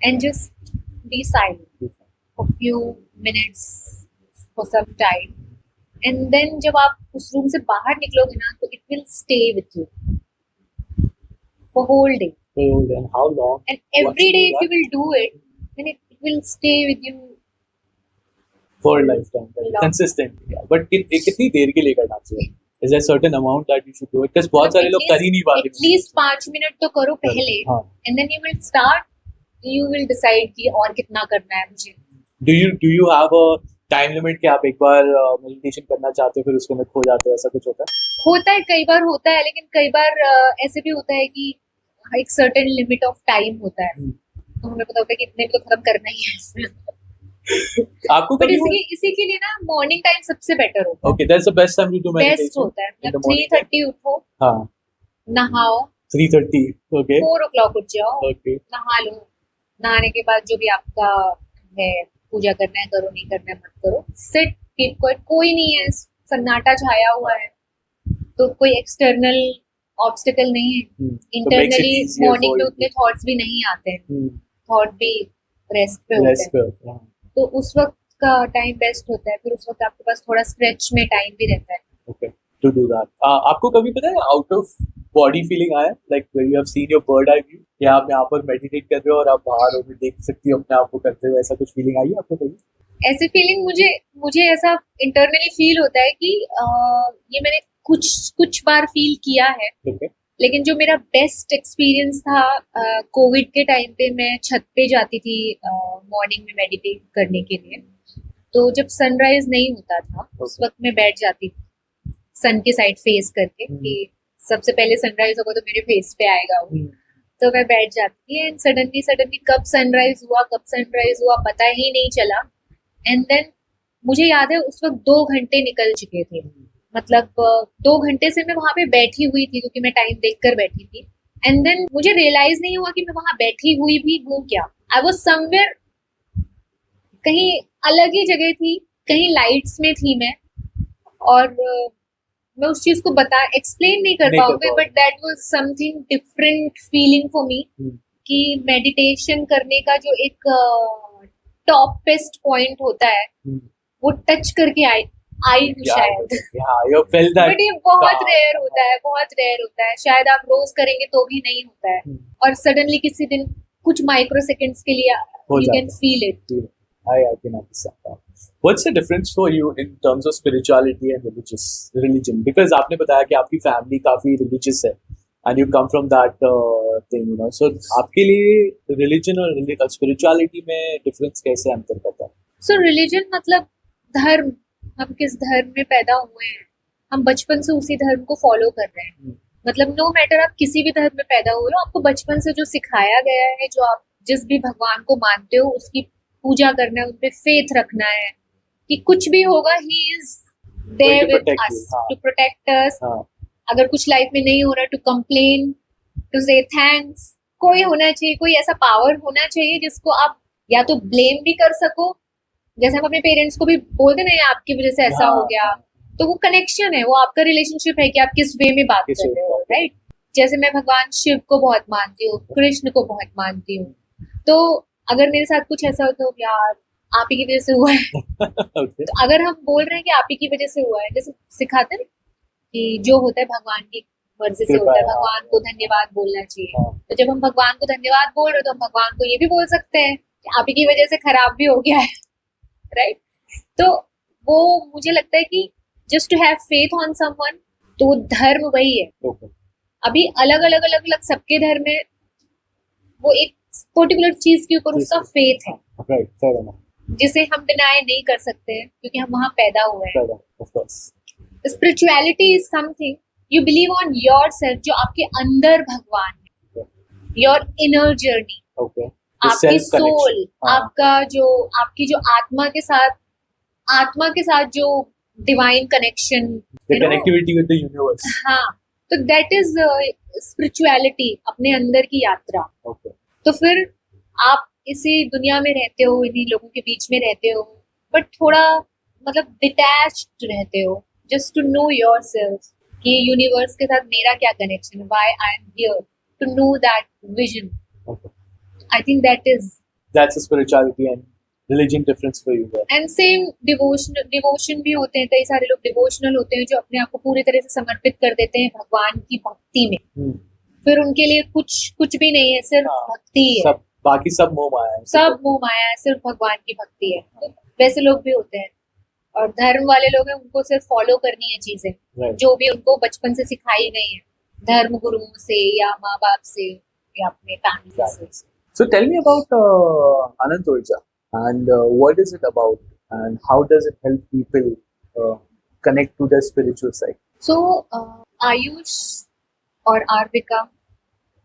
And just be silent for few minutes, for some time. And then जब आप उस रूम से बाहर निकलोगे ना, तो it will stay with you for whole day. And how long? And every day if you will do it, then it will stay with you For a lifetime. long. Consistently. Yeah. But कितनी देर के लिए करना चाहिए? Is there a certain amount that you should do it? Because बहुत सारे लोग कर ही नहीं पाते. एटलीस्ट 5 मिनट तो करो पहले. हाँ. And then you will start you will decide कि और कितना करना है मुझे। Do you have a time limit कि आप एक बार मेडिटेशन करना चाहते हो फिर उसके अंदर खो जाते हो, ऐसा कुछ होता है? होता है, कई बार होता है, लेकिन कई बार ऐसे भी होता है कि एक सर्टेन लिमिट ऑफ टाइम होता है, तो हमें पता होता है कि इतने में तो खत्म करना ही है। आपको बट कभी इसी के लिए ना मॉर्निंग टाइम सबसे बेटर होता है, okay, that's the best time to do best meditation होता है। इन द मतलब मॉर्निंग। 3:30 उठो, हाँ, नहाओ, 3:30 ओके 4 o'clock उठ जाओ, ओके नहा लो, नहाने के बाद जो भी आपका है, पूजा करना है करो, नहीं करना है मत करो, सिट, कीप क्वाइट, कोई नहीं है, सन्नाटा छाया हुआ है, तो कोई एक्सटर्नल ऑब्स्टिकल नहीं है, so makes it internally easier morning for में you उतने थॉट्स भी नहीं आते हैं, to थॉट भी रेस्ट पे होते rest हैं, पे होता है। तो उस वक्त का टाइम बेस्ट होता है। फिर उस वक्त आपके पास थोड़ा स्ट्रेच में टाइम भी रहता है। Okay, to do that. आपको कभी पता है आउट ऑफ बॉडी फीलिंग आया, like when you have seen your bird eye view, या आप यहाँ पर मेडिटेट कर रहे हो और आप बाहर हो भी देख सकती हो अपने आप को करते हुए, ऐसा कुछ फीलिंग आई है आपको कभी? ऐसी फीलिंग मुझे मुझे ऐसा इंटरनली फील होता है कि ये मैंने कुछ बार फील किया है, ओके लेकिन जो मेरा बेस्ट एक्सपीरियंस था कोविड के टाइम पे, मैं छत पे जाती थी मॉर्निंग में मेडिटेट करने के लिए, तो जब सनराइज नहीं होता था उस वक्त मैं बैठ जाती थी सन के साइड फेस करके कि सबसे पहले सनराइज होगा तो मेरे फेस पे आएगा वो, तो मैं बैठ जाती थी। एंड सडनली कब सनराइज हुआ पता ही नहीं चला। एंड देन मुझे याद है उस वक्त 2 घंटे निकल चुके थे, मतलब 2 घंटे से मैं वहां पे बैठी हुई थी, क्योंकि मैं टाइम देखकर बैठी थी। एंड देन मुझे रियलाइज नहीं हुआ कि मैं वहां बैठी हुई भी हूँ क्या। आई वॉज समवेयर, कहीं अलग ही जगह थी, कहीं लाइट्स में थी मैं, और मैं उस चीज को एक्सप्लेन नहीं कर नहीं कर पाऊंगी, पाओगे। But that was something different feeling for me, कि मेडिटेशन करने का जो एक टॉपेस्ट पॉइंट होता है वो टच करके आई हूँ शायद। you felt that बट ये बहुत calm. रेयर होता है, बहुत रेयर होता है, शायद आप रोज करेंगे तो भी नहीं होता है, और सडनली किसी दिन कुछ माइक्रो सेकेंड्स के लिए हो यू कैन जाता है। Feel it. I can understand that. What's the difference for you in terms of spirituality and religion? Because आपने बताया कि आपकी फैमिली काफी religious है, and you come from that thing, you know. So आपके लिए religion और spirituality में difference कैसे अंतर करता है? सो रिलीजन मतलब धर्म, हम किस धर्म में पैदा हुए हैं, हम बचपन से उसी धर्म को फॉलो कर रहे हैं। मतलब नो मैटर आप किसी भी धर्म में पैदा हुए हो, आपको बचपन से जो सिखाया गया है, जो आप जिस भी भगवान को मानते हो उसकी पूजा करना है, उन पे फेथ रखना है कि कुछ भी होगा ही is there with protect us you, हाँ। To protect us. हाँ, अगर कुछ लाइफ में नहीं हो रहा, to complain, to say thanks, कोई होना चाहिए, कोई ऐसा पावर होना चाहिए जिसको आप या तो ब्लेम भी कर सको, जैसे हम अपने पेरेंट्स को भी बोलते नहीं आपकी वजह से ऐसा हो गया, तो वो कनेक्शन है, वो आपका रिलेशनशिप है कि आप किस वे में बात कर रहे हो, राइट। जैसे मैं भगवान शिव को बहुत मानती हूँ, कृष्ण को बहुत मानती हूँ, तो अगर मेरे साथ कुछ ऐसा होता हो यार आप ही की वजह से हुआ है, okay. तो अगर हम बोल रहे हैं कि आप ही की वजह से हुआ है, जैसे सिखाते हैं कि जो होता है भगवान की मर्जी से होता है, भगवान को धन्यवाद बोलना चाहिए। तो जब हम भगवान को धन्यवाद बोल रहे हैं तो हम भगवान को ये भी बोल सकते हैं कि आप ही की वजह से खराब भी हो गया है, राइट। तो वो मुझे लगता है कि just to have faith on someone, तो वो धर्म वही है। Okay. अभी अलग अलग सबके धर्म में वो एक पर्टिकुलर चीज के ऊपर उसका फेथ है, Right, fair enough. जिसे हम डिनाई नहीं कर सकते हैं क्योंकि हम वहां पैदा हुए हैं। Fair enough, of course. Spirituality is something you believe on your self, जो आपके अंदर भगवान है, योर इनर जर्नी, Okay. आपकी सोल, हाँ. आपकी जो आत्मा के साथ जो divine connection, The connectivity with the universe. हाँ, तो दैट इज स्पिरिचुअलिटी, अपने अंदर की यात्रा। Okay. तो फिर आप इसी दुनिया में रहते हो, इन्हीं लोगों के बीच में रहते हो, बट थोड़ा मतलब डिटैच्ड रहते हो, जस्ट टू नो योरसेल्फ कि यूनिवर्स के साथ मेरा क्या कनेक्शन है, why I am here, to know that vision. Okay. I think That's a spirituality and religion difference for you there. And same devotion भी होते हैं, कई सारे लोग डिवोशनल होते हैं जो अपने आप को पूरी तरह से समर्पित कर देते हैं भगवान की भक्ति में। फिर उनके लिए कुछ भी नहीं है, सिर्फ भक्ति है, बाकी सब मोह माया है, सब मोह माया है, सिर्फ भगवान की भक्ति है। तो वैसे लोग भी होते हैं, और धर्म वाले लोग हैं, उनको सिर्फ फॉलो करनी है चीजें Right. जो भी उनको बचपन से सिखाई गई है, धर्म गुरुओं से या माँ बाप से या अपने फैमिली से। So tell me about Anant Urja and what is it about and how does it help people connect to their spiritual side? सो आयुष और आर्विका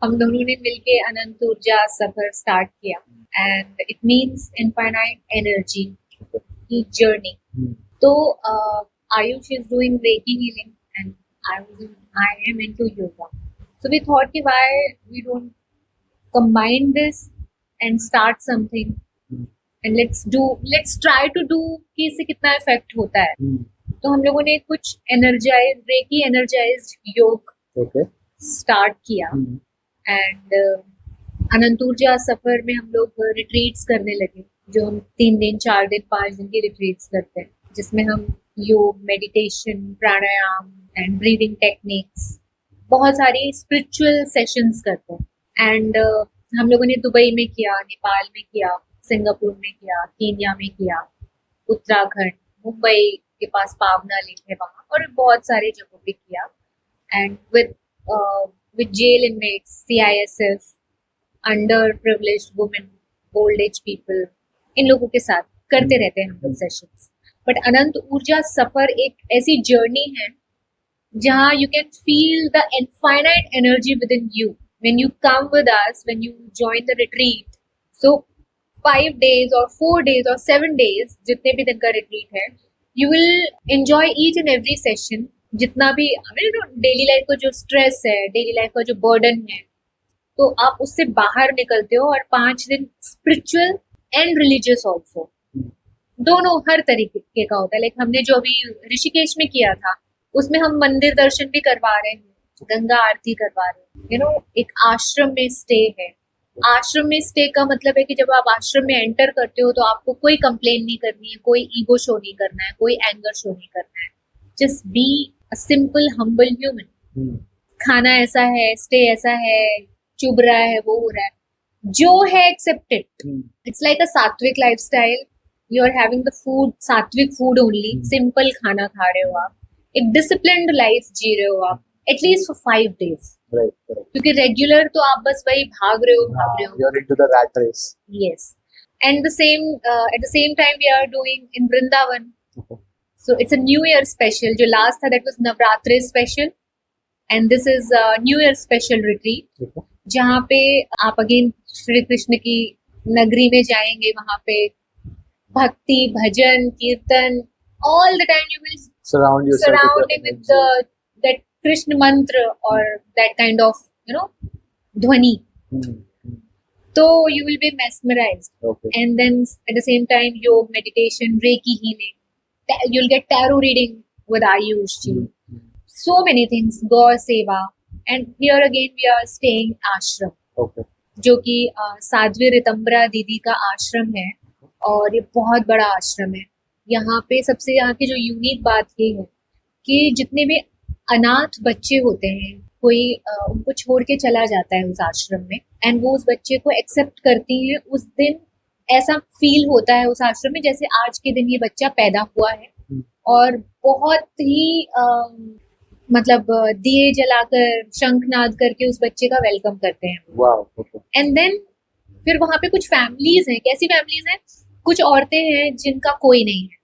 हम दोनों ने मिलके अनंत ऊर्जा सफर स्टार्ट किया and it means infinite energy की जर्नी. Hmm. तो Ayush is doing reiki healing and I am into yoga. So we thought कि why we don't combine this and start something and let's try to do कि इससे कितना effect होता है. Hmm. तो हम लोगों ने कुछ रेकी एनर्जाइज्ड योग Okay. स्टार्ट किया Hmm. एंड अनंत ऊर्जा सफर में हम लोग रिट्रीट्स करने लगे, जो हम 3 दिन 4 दिन 5 दिन की रिट्रीट्स करते हैं, जिसमें हम योग, meditation, pranayama and breathing techniques, बहुत सारी स्पिरिचुअल सेशंस करते हैं. एंड हम लोगों ने दुबई में किया, नेपाल में किया, सिंगापुर में किया, केन्या में किया, उत्तराखंड, मुंबई के पास पावना लेक है वहाँ, और बहुत सारे जगहों पे किया. And with jail inmates, CISF, underprivileged women, old age people, इन लोगों के साथ करते रहते हैं हम लोग सेशंस. बट अनंत ऊर्जा सफर एक ऐसी जर्नी है जहाँ you can feel the infinite energy within you when you come with us, when you join the retreat. So 5 days or 4 days or 7 days, जितने भी दिन का retreat है, you will enjoy each and every session. जितना भी daily life का जो stress है, डेली लाइफ का जो बर्डन है, तो आप उससे बाहर निकलते हो. और 5 दिन स्पिरिचुअल एंड रिलीजियस ऑल्सो, दोनों हर तरीके का होता है. लाइक हमने जो अभी ऋषिकेश में किया था, उसमें हम मंदिर दर्शन भी करवा रहे हैं, गंगा आरती करवा रहे हैं. एक आश्रम में स्टे है. आश्रम में स्टे का मतलब है कि जब आप आश्रम में एंटर करते हो तो आपको कोई कंप्लेन नहीं करनी है, कोई ईगो शो नहीं करना है, कोई एंगर शो नहीं करना है. Just be a simple humble human. खाना ऐसा है, स्टे ऐसा है, चुभ रहा है, वो हो रहा है, जो है accepted. It's like a sattvic lifestyle. You are having the food, sattvic food only, simple खाना खा रहे हो आप, एक डिसिप्लिन्ड लाइफ जी रहे हो आप, at least for 5 days. Right. Correct. क्योंकि रेगुलर तो आप बस वही भाग रहे हो. You're into the rat race. Yes. And at the same time we are doing in Vrindavan. Okay. So it's a New Year special. जो last था that was Navratri special, and this is a New Year special retreat. Okay. जहाँ पे आप again Shri Krishna की नगरी में जाएंगे. वहाँ पे भक्ति, भजन, कीर्तन, all the time you will Surround yourself surrounding with that Krishna mantra or that kind of dhwani. So you will be mesmerized. Okay. And then at the same time yoga, meditation, reiki healing, you'll get tarot reading with Ayush ji. So many things, gaur seva, and here again we are staying ashram. Okay. जो कि साध्वी रितंबरा दीदी का आश्रम है, और ये बहुत बड़ा आश्रम है. यहाँ पे सबसे यहाँ की जो यूनिक बात ये है कि जितने भी अनाथ बच्चे होते हैं, कोई उनको छोड़ के चला जाता है उस आश्रम में, एंड वो उस बच्चे को एक्सेप्ट करती हैं. उस दिन ऐसा फील होता है उस आश्रम में जैसे आज के दिन ये बच्चा पैदा हुआ है. और बहुत ही मतलब दिए जलाकर, शंखनाद करके उस बच्चे का वेलकम करते हैं. Wow. Okay. एंड देन फिर वहाँ पे कुछ फैमिलीज हैं. कैसी फैमिलीज हैं? कुछ औरतें हैं जिनका कोई नहीं है,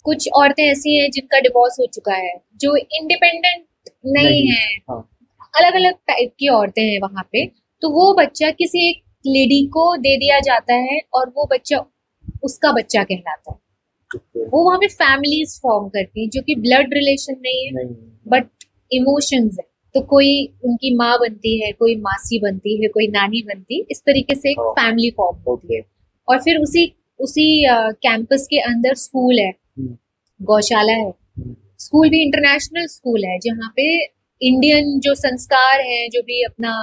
कुछ औरतें ऐसी हैं जिनका डिवोर्स हो चुका है, जो इंडिपेंडेंट नहीं है. हाँ. अलग अलग टाइप की औरतें हैं वहाँ पे. तो वो बच्चा किसी एक लेडी को दे दिया जाता है और वो बच्चा उसका बच्चा कहलाता है. Okay. वो वहाँ पे फैमिलीज फॉर्म करती हैं जो कि ब्लड रिलेशन नहीं है, बट इमोशंस है. तो कोई उनकी माँ बनती है, कोई मासी बनती है, कोई नानी बनती है. इस तरीके से एक फैमिली फॉर्म होती है. और फिर उसी कैंपस के अंदर स्कूल है, गौशाला है. स्कूल भी इंटरनेशनल स्कूल है जहाँ पे इंडियन जो संस्कार हैं, जो भी अपना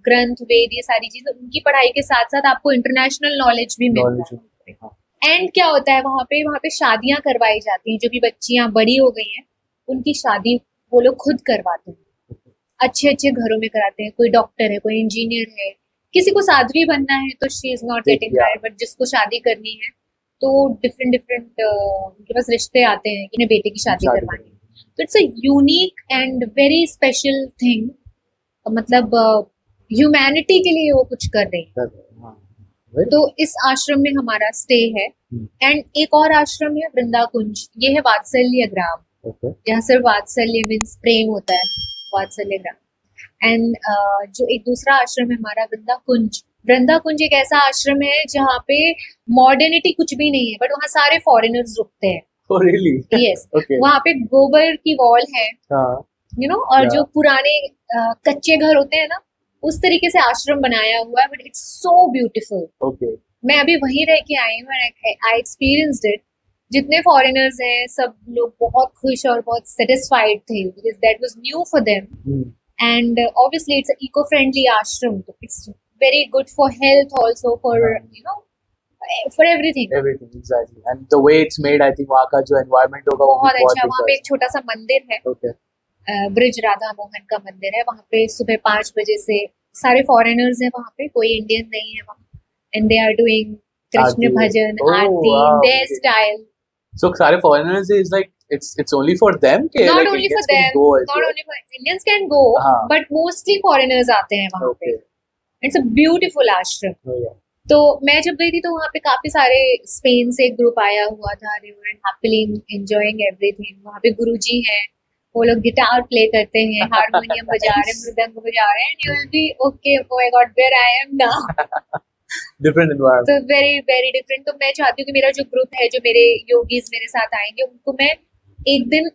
ग्रंथ, वेद, ये सारी चीजें, उनकी पढ़ाई के साथ साथ आपको इंटरनेशनल नॉलेज भी मिलता है. एंड क्या होता है वहाँ पे शादियां करवाई जाती हैं. जो भी बच्चियां बड़ी हो गई हैं उनकी शादी वो लोग खुद करवाते हैं. अच्छे अच्छे घरों में कराते हैं. कोई डॉक्टर है, कोई इंजीनियर है. किसी को साध्वी बनना है तो she is not getting married, but जिसको शादी करनी है तो डिफरेंट उनके पास रिश्ते आते हैं कि बेटे की शादी करवानी है. तो it's a unique and very special thing. मतलब ह्यूमैनिटी के लिए वो कुछ कर रही है. right? तो इस आश्रम में हमारा स्टे है। एंड एक और आश्रम है वृंदाकुंज, ये है वात्सल्य ग्राम, Okay. जहाँ सिर्फ वात्सल्य मीन्स प्रेम होता है, वात्सल्य ग्राम। एंड जो एक दूसरा आश्रम है हमारा वृंदाकुंज, वृंदाकुंज एक ऐसा आश्रम है जहाँ पे मॉडर्निटी कुछ भी नहीं है, बट वहाँ सारे फॉरेनर्स रुकते हैं। Oh, really? Yes Okay. वहाँ पे गोबर की वॉल है, हाँ, और Yeah. जो पुराने कच्चे घर होते हैं ना, उस तरीके से आश्रम बनाया हुआ है, but it's so beautiful. okay. मैं अभी वहीं रह के आई हूँ, आई एक्सपीरियंस्ड इट। जितने फॉरेनर्स हैं सब लोग बहुत खुश और बहुत सेटिस्फाइड थे, because that was new for them. Hmm. And obviously it's eco friendly ashram, तो it's very good for health also, for for everything. Everything, exactly. And the way it's made, I think वहाँ का जो environment होगा वो भी बहुत अच्छा। वहाँ पे अच्छा एक छोटा सा मंदिर है, Okay. ब्रिज राधा मोहन का मंदिर है। वहाँ पे सुबह 5 बजे से सारे फॉरेनर्स हैं वहाँ पे, कोई इंडियन नहीं है वहाँ, and they are doing Krishna aarti. Bhajan Oh, aarti in wow, there okay. Style. So सारे foreigners is like it's only for them के Not like only for Indians can them, go as not well? only for Indians can go, हाँ. but mostly foreigners आते हैं वहाँ पे। Okay. It's a beautiful आश्रम। Oh, yeah. तो मैं जब गई थी तो वहाँ पे काफी सारे स्पेन से एक ग्रुप आया हुआ था, they were happily enjoying everything। वहाँ पे गुरुजी हैं, वो लोग गिटार प्ले करते हैं, हारमोनियम बजा रहे हैं, मृदंग बजा रहे हैं, and you will be okay, oh my god, where I am now। Different environment. तो वेरी वेरी डिफरेंट। तो मैं चाहती हूँ कि मेरा जो ग्रुप है, जो मेरे योगीज मेरे साथ आएंगे, उनको मैं एक दिन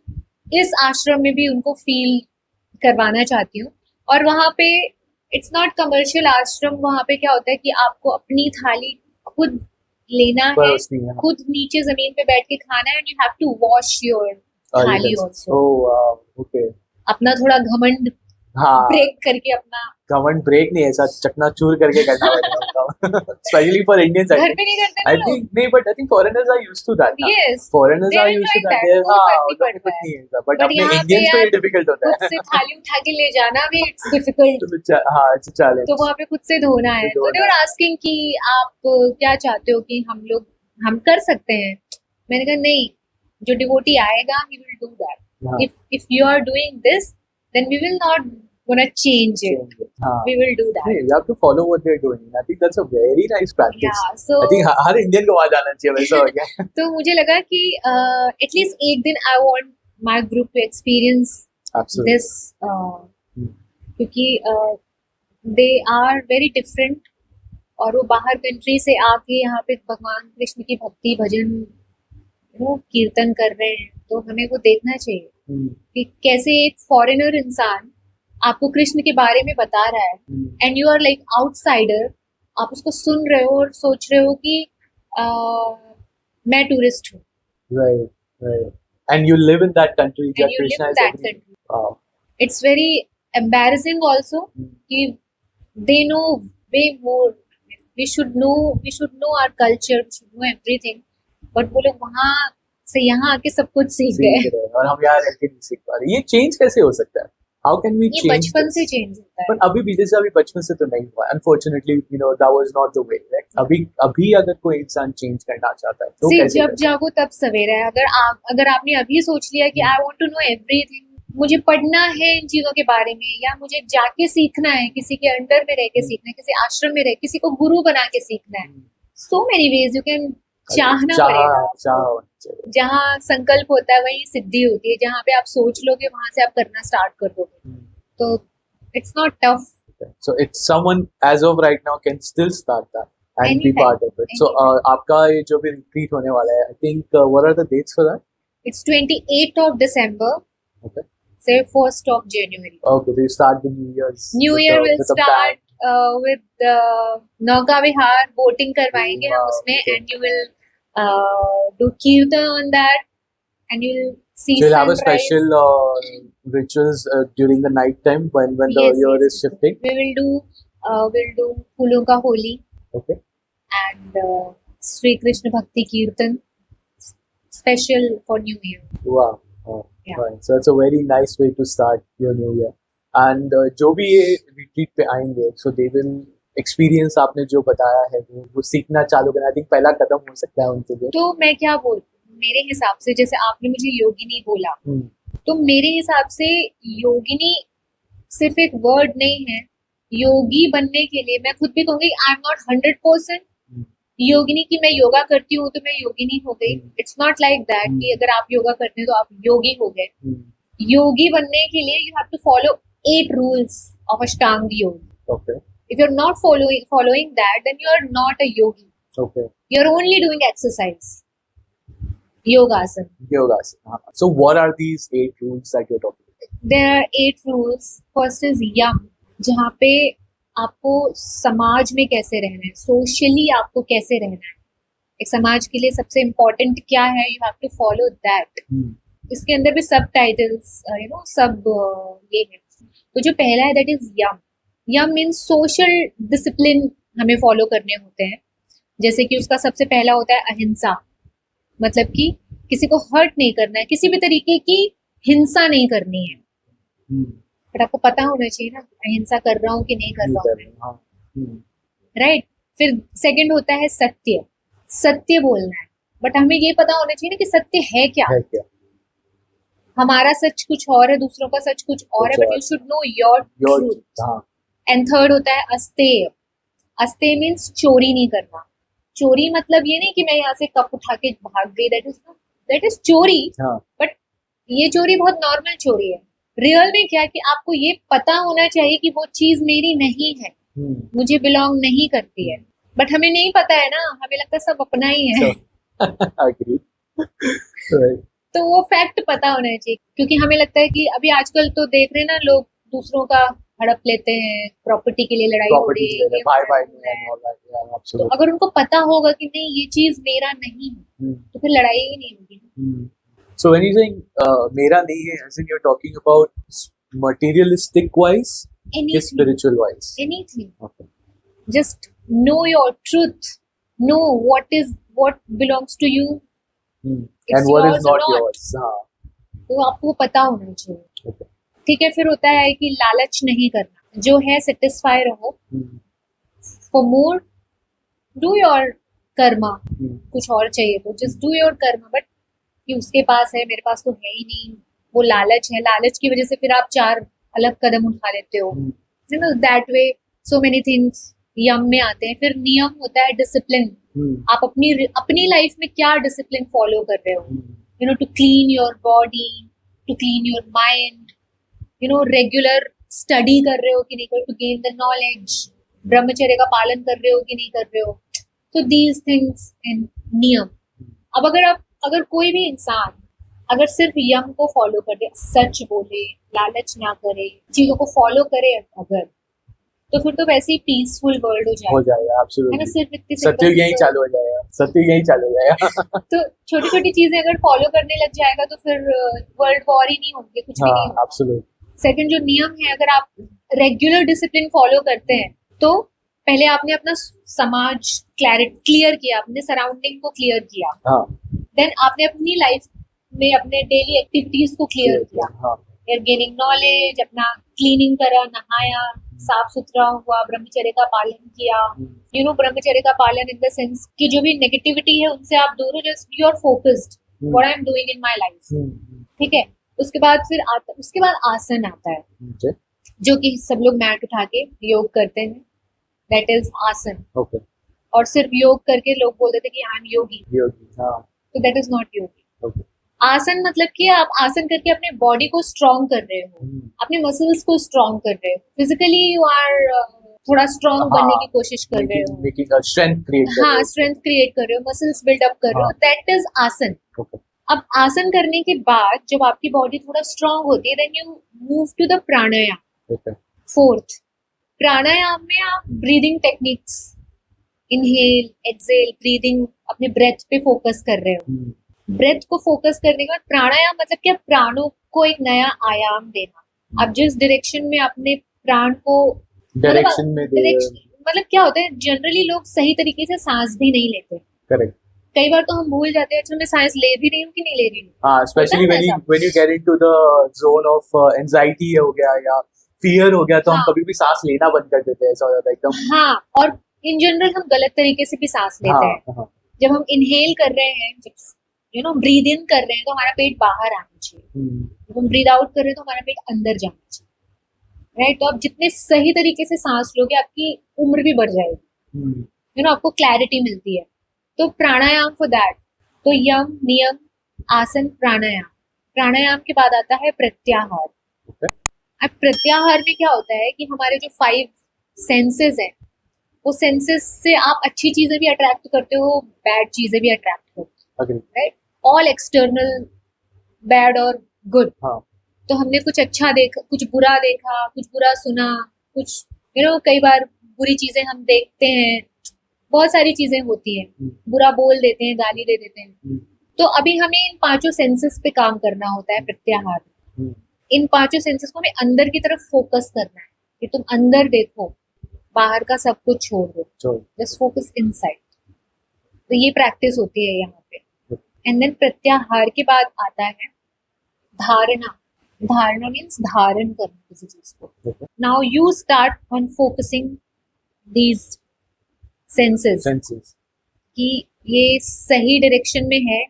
इस आश्रम में भी उनको फील करवाना चाहती हूँ। और वहाँ पे इट्स नॉट कमर्शियल आश्रम, वहाँ पे क्या होता है कि आपको अपनी थाली खुद लेना है, Personally, हाँ. खुद नीचे जमीन पे बैठ के खाना है, and you have to wash your thali also. Oh, wow. Okay. अपना थोड़ा घमंड हाँ. ब्रेक करके अपना, घमंड ब्रेक नहीं, ऐसा चकनाचूर करके करना पड़ेगा स्पेशली फॉर इंडियंस। घर पे नहीं करते ना I लोग। think नहीं, but I think foreigners are used to that. Yes, Foreigners they're are used to enjoying that. that. They're कोई हाँ, फर्क नहीं उनको पड़ता कुछ है। नहीं है, but But अपने यहाँ पे इंडियंस को यार ये डिफिकल्ट होता खुद है। से थाली उठा के ले जाना भी इट्स डिफिकल्ट। हाँ, it's a challenge. तो वहाँ पे खुद से धोना है। तो दे वर आस्किंग कि आप क्या चाहते हो कि हम कर सकते हैं। मैंने कहा नहीं, जो डिवोटी आएगा ही विल डू हाँ. That. If you are doing this then we will not gonna change it, हाँ. We will do that. You have to follow what they're doing. I think that's a very nice practice. Yeah, so I think her Indian को वहाँ जाना चाहिए वैसा हो गया। तो मुझे लगा कि एटलीस्ट एक दिन I want my group to experience Absolutely. This, क्योंकि दे आर वेरी डिफरेंट, और वो बाहर कंट्री से आके यहाँ पे भगवान कृष्ण की भक्ति भजन वो कीर्तन कर रहे हैं, तो हमें वो देखना चाहिए Hmm. कि कैसे एक फॉरेनर इंसान आपको कृष्ण के बारे में बता रहा है, Hmm. And you are like outsider, आप उसको सुन रहे हो और सोच रहे हो कि मैं टूरिस्ट हूँ, Right, right. And you live in that country. and that you live Krishna in is that everywhere. country. Wow. It's very embarrassing also कि they know way more. We should know our culture, we should know everything. But वो लोग वहाँ से यहाँ आके सब कुछ सीख गए। सीख रहे हैं और हम यहाँ रह के नहीं सीख पा रहे। ये चेंज कैसे हो सकता है? How can we ये change बचपन this? से चेंज होता है। पर अभी भी जैसे अभी बचपन से तो नहीं हुआ। Unfortunately, that was not the way. Right? अभी अगर कोई इंसान चेंज करना चाहता है तो See, कैसे जब करे? जागो तब सवेरा है। अगर आपने अभी सोच लिया कि I want to know everything, मुझे पढ़ना है इन चीजों के बारे में, या मुझे जाके सीखना है, किसी के अंडर में रह के सीखना है, किसी आश्रम में रह, किसी को गुरु बना के सीखना है, so many ways you can, चाहना पड़ेगा। चाहिए। जहाँ संकल्प होता है वहीं सिद्धि होती है, जहाँ पे आप सोच लोगे वहां से आप करना स्टार्ट कर दोगे। तो it's not tough. So it's someone as of right now can still start that and be Anytime, part of it. So आपका ये जो भी retreat होने वाला है, I think what are the dates for that? It's 28th of December, Okay. say 1st of January. Okay, so you start the New Year's. New with Year the- will with the start band. with नौका विहार, boating करवाएंगे हम Wow, उसमें, okay. and you will do kirtan on that, and you will see So you'll have a sunrise. special rituals during the night time when the Yes, year yes, is yes. shifting. We will do फूलों का Holi Okay. and Sri Krishna Bhakti Kirtan special for New Year. Wow. Oh, Yeah. fine. So it's a very nice way to start your new year. And जो भी ये retreat पे आएंगे, so they will experience आपने जो बताया है वो सीखना चालू करना। I think पहला कदम हो सकता है उनके लिए। तो मैं क्या बोलूं, मेरे हिसाब से जैसे आपने मुझे योगिनी बोला, हम्म, तो मेरे हिसाब से योगिनी सिर्फ एक वर्ड नहीं है। योगी बनने के लिए मैं खुद भी कहूंगी आई एम नॉट 100%, योगिनी की मैं योगा करती हूँ तो मैं योगिनी हो गई. इट्स नॉट लाइक दैट कि अगर आप योगा करते हैं तो आप योगी हो गए. योगी बनने के लिए you have to follow 8 rules of Ashtanga Yoga. Okay. If you're not following that, then you are not a yogi. Okay. You're only doing exercise. Yogasana. Yogasana. So what are these 8 rules that you're talking about? There are 8 rules. First is yam, जहाँ पे आपको समाज में कैसे रहना है, socially आपको कैसे रहना है. एक समाज के लिए सबसे इम्पोर्टेंट क्या है, you have to follow that. इसके अंदर भी सब टाइटल्स सब ये है. तो जो पहला है that is yama. Yama means social discipline हमें फॉलो करने होते हैं. जैसे कि उसका सबसे पहला होता है अहिंसा, मतलब कि किसी को हर्ट नहीं करना है, किसी भी तरीके की हिंसा नहीं करनी है. बट आपको पता होना चाहिए ना अहिंसा कर रहा हूँ कि नहीं कर रहा हूँ. राइट. फिर सेकंड होता है सत्य. सत्य बोलना है, बट हमें ये पता होना चाहिए ना कि सत्य है क्या. हमारा सच कुछ और है, दूसरों का सच कुछ और है, but you should know your truth. And third होता है अस्तेय. अस्तेय मीन्स चोरी नहीं करना. चोरी मतलब ये नहीं कि मैं यहाँ से कप उठा के भाग गई, दैट इज चोरी. बट ये चोरी बहुत नॉर्मल चोरी है. रियल में क्या कि आपको ये पता होना चाहिए कि वो चीज मेरी नहीं है, मुझे बिलोंग नहीं करती है. बट हमें नहीं पता है ना, हमें लगता है सब अपना ही है. तो वो फैक्ट पता होना चाहिए, क्योंकि हमें लगता है कि अभी आजकल तो देख रहे हैं ना लोग दूसरों का हड़प लेते हैं, प्रॉपर्टी के लिए लड़ाई हो रही है, भाई तो अगर उनको पता होगा कि नहीं ये चीज मेरा नहीं है, तो फिर लड़ाई ही नहीं होगी. So when you're saying मेरा नहीं है, as in you're talking about materialistic wise or spiritual wise? Anything. Okay. Just know your truth. Know what belongs to you. And what is not yours. तो आपको पता होना चाहिए. Okay. ठीक है. फिर होता है कि लालच नहीं करना, जो है सेटिस्फाई रहो. For more, do your Karma. कुछ और चाहिए तो just do your Karma. But कि उसके पास है, मेरे पास तो है ही नहीं, वो लालच है. लालच की वजह से फिर आप 4 अलग कदम उठा लेते हो. That way so many things यम में आते हैं. फिर नियम होता है डिसिप्लिन. आप अपनी लाइफ में क्या डिसिप्लिन फॉलो कर रहे हो. To clean your body, to clean your mind. Regular study कर रहे हो कि नहीं कर, टू गेन द नॉलेज. ब्रह्मचर्य का पालन कर रहे हो कि नहीं कर रहे हो. सो दीज थिंग्स एंड नियम. अब अगर कोई भी इंसान अगर सिर्फ यम को फॉलो कर दे, सच बोले, लालच ना करे, चीजों को फॉलो करे अगर, तो फिर तो वैसे ही पीसफुल वर्ल्ड हो जाएगा. एब्सोल्युटली. है ना. सिर्फ इतनी सत्य यही चालू हो जाएगा. तो छोटी छोटी चीजें अगर फॉलो करने लग जाएगा तो फिर वर्ल्ड वॉर ही नहीं होंगे, कुछ भी नहीं होगा. एब्सोल्युटली. सेकंड जो नियम है, अगर आप रेगुलर डिसिप्लिन फॉलो करते हैं तो पहले आपने अपना समाज क्लियर किया, अपने सराउंडिंग को क्लियर किया. देन आपने अपनी लाइफ में अपने डेली एक्टिविटीज को क्लियर किया. You're gaining knowledge, अपना क्लीनिंग करा, नहाया, साफ सुथरा हुआ, ब्रह्मचर्य का पालन किया. ब्रह्मचर्य का पालन इन द सेंस कि जो भी नेगेटिविटी है उनसे आप दूर हो. Just you are focused what I am doing in my life. ठीक है. उसके बाद आसन आता है, जो कि सब लोग मैट उठा के योग करते हैं. दैट इज आसन. और सिर्फ योग करके लोग बोल देते कि आई एम योगी. तो दैट इज नॉट योगी. आसन मतलब कि आप आसन करके अपने बॉडी को स्ट्रॉन्ग कर रहे हो, अपने मसल्स को स्ट्रॉन्ग कर रहे हो. फिजिकली यू आर थोड़ा स्ट्रॉन्ग बनने की कोशिश कर रहे हो. स्ट्रेंथ क्रिएट कर रहे हो, मसल्स बिल्डअप कर रहे हो. दैट इज आसन. अब आसन करने के बाद जब आपकी बॉडी थोड़ा स्ट्रॉन्ग होती है, then you move to the pranayama. Fourth, pranayama में आप breathing techniques, inhale, exhale, breathing, अपने ब्रेथ पे फोकस कर रहे हो. ब्रेथ को फोकस करने के बाद प्राणायाम मतलब क्या, प्राणों को एक नया आयाम देना. आप जिस डायरेक्शन में अपने प्राण को मतलब क्या होता है, जनरली लोग सही तरीके से सांस भी नहीं लेते. करेक्ट. कई बार तो हम भूल जाते हैं अच्छा मैं सांस ले भी रही हूँ कि नहीं ले रही हूँ. हाँ, specially when you get into the zone of anxiety हो गया या fear हो गया, तो हम कभी भी सांस लेना बंद कर देते हैं. ऐसा हो जाता है एकदम. हाँ, और इन जनरल हम गलत तरीके से भी सांस लेते हैं. जब हम इनहेल कर रहे हैं, जब ब्रीद इन कर रहे हैं तो हमारा पेट बाहर आना चाहिए. जब हम ब्रीद आउट कर रहे हैं तो हमारा पेट अंदर जाना चाहिए. राइट. तो आप जितने सही तरीके से सांस लोगे आपकी उम्र भी बढ़ जाएगी. आपको क्लैरिटी मिलती है। तो प्राणायाम फॉर दैट, तो यम नियम आसन प्राणायाम। प्राणायाम के बाद आता है प्रत्याहार। Okay. अब प्रत्याहार में क्या होता है कि हमारे जो 5 सेंसेस हैं, वो सेंसेस से आप अच्छी चीजें भी अट्रैक्ट करते हो, बैड चीजें भी अट्रैक्ट करते Agree. हो, राइट? ऑल एक्सटर्नल, बैड और गुड। हाँ. तो हमने कुछ अच्छा देखा, कुछ बुरा देखा, कुछ बुरा सुना, कुछ कई बार बुरी चीजें हम देखते हैं, बहुत सारी चीजें होती हैं, बुरा बोल देते हैं, गाली दे देते हैं। तो अभी हमें इन 5 सेंसेस पे काम करना होता है प्रत्याहार। इन 5 सेंसेस को हमें अंदर की तरफ फोकस करना है कि तुम अंदर देखो, बाहर का सब कुछ छोड़ दो, जस्ट फोकस इनसाइड। तो ये प्रैक्टिस होती है यहाँ पे। एंड देन प्रत्याहार के बाद आता है धारणा। धारणा मीन्स धारण करना किसी चीज को। Now you start on focusing these senses कि ये सही डायरेक्शन में है,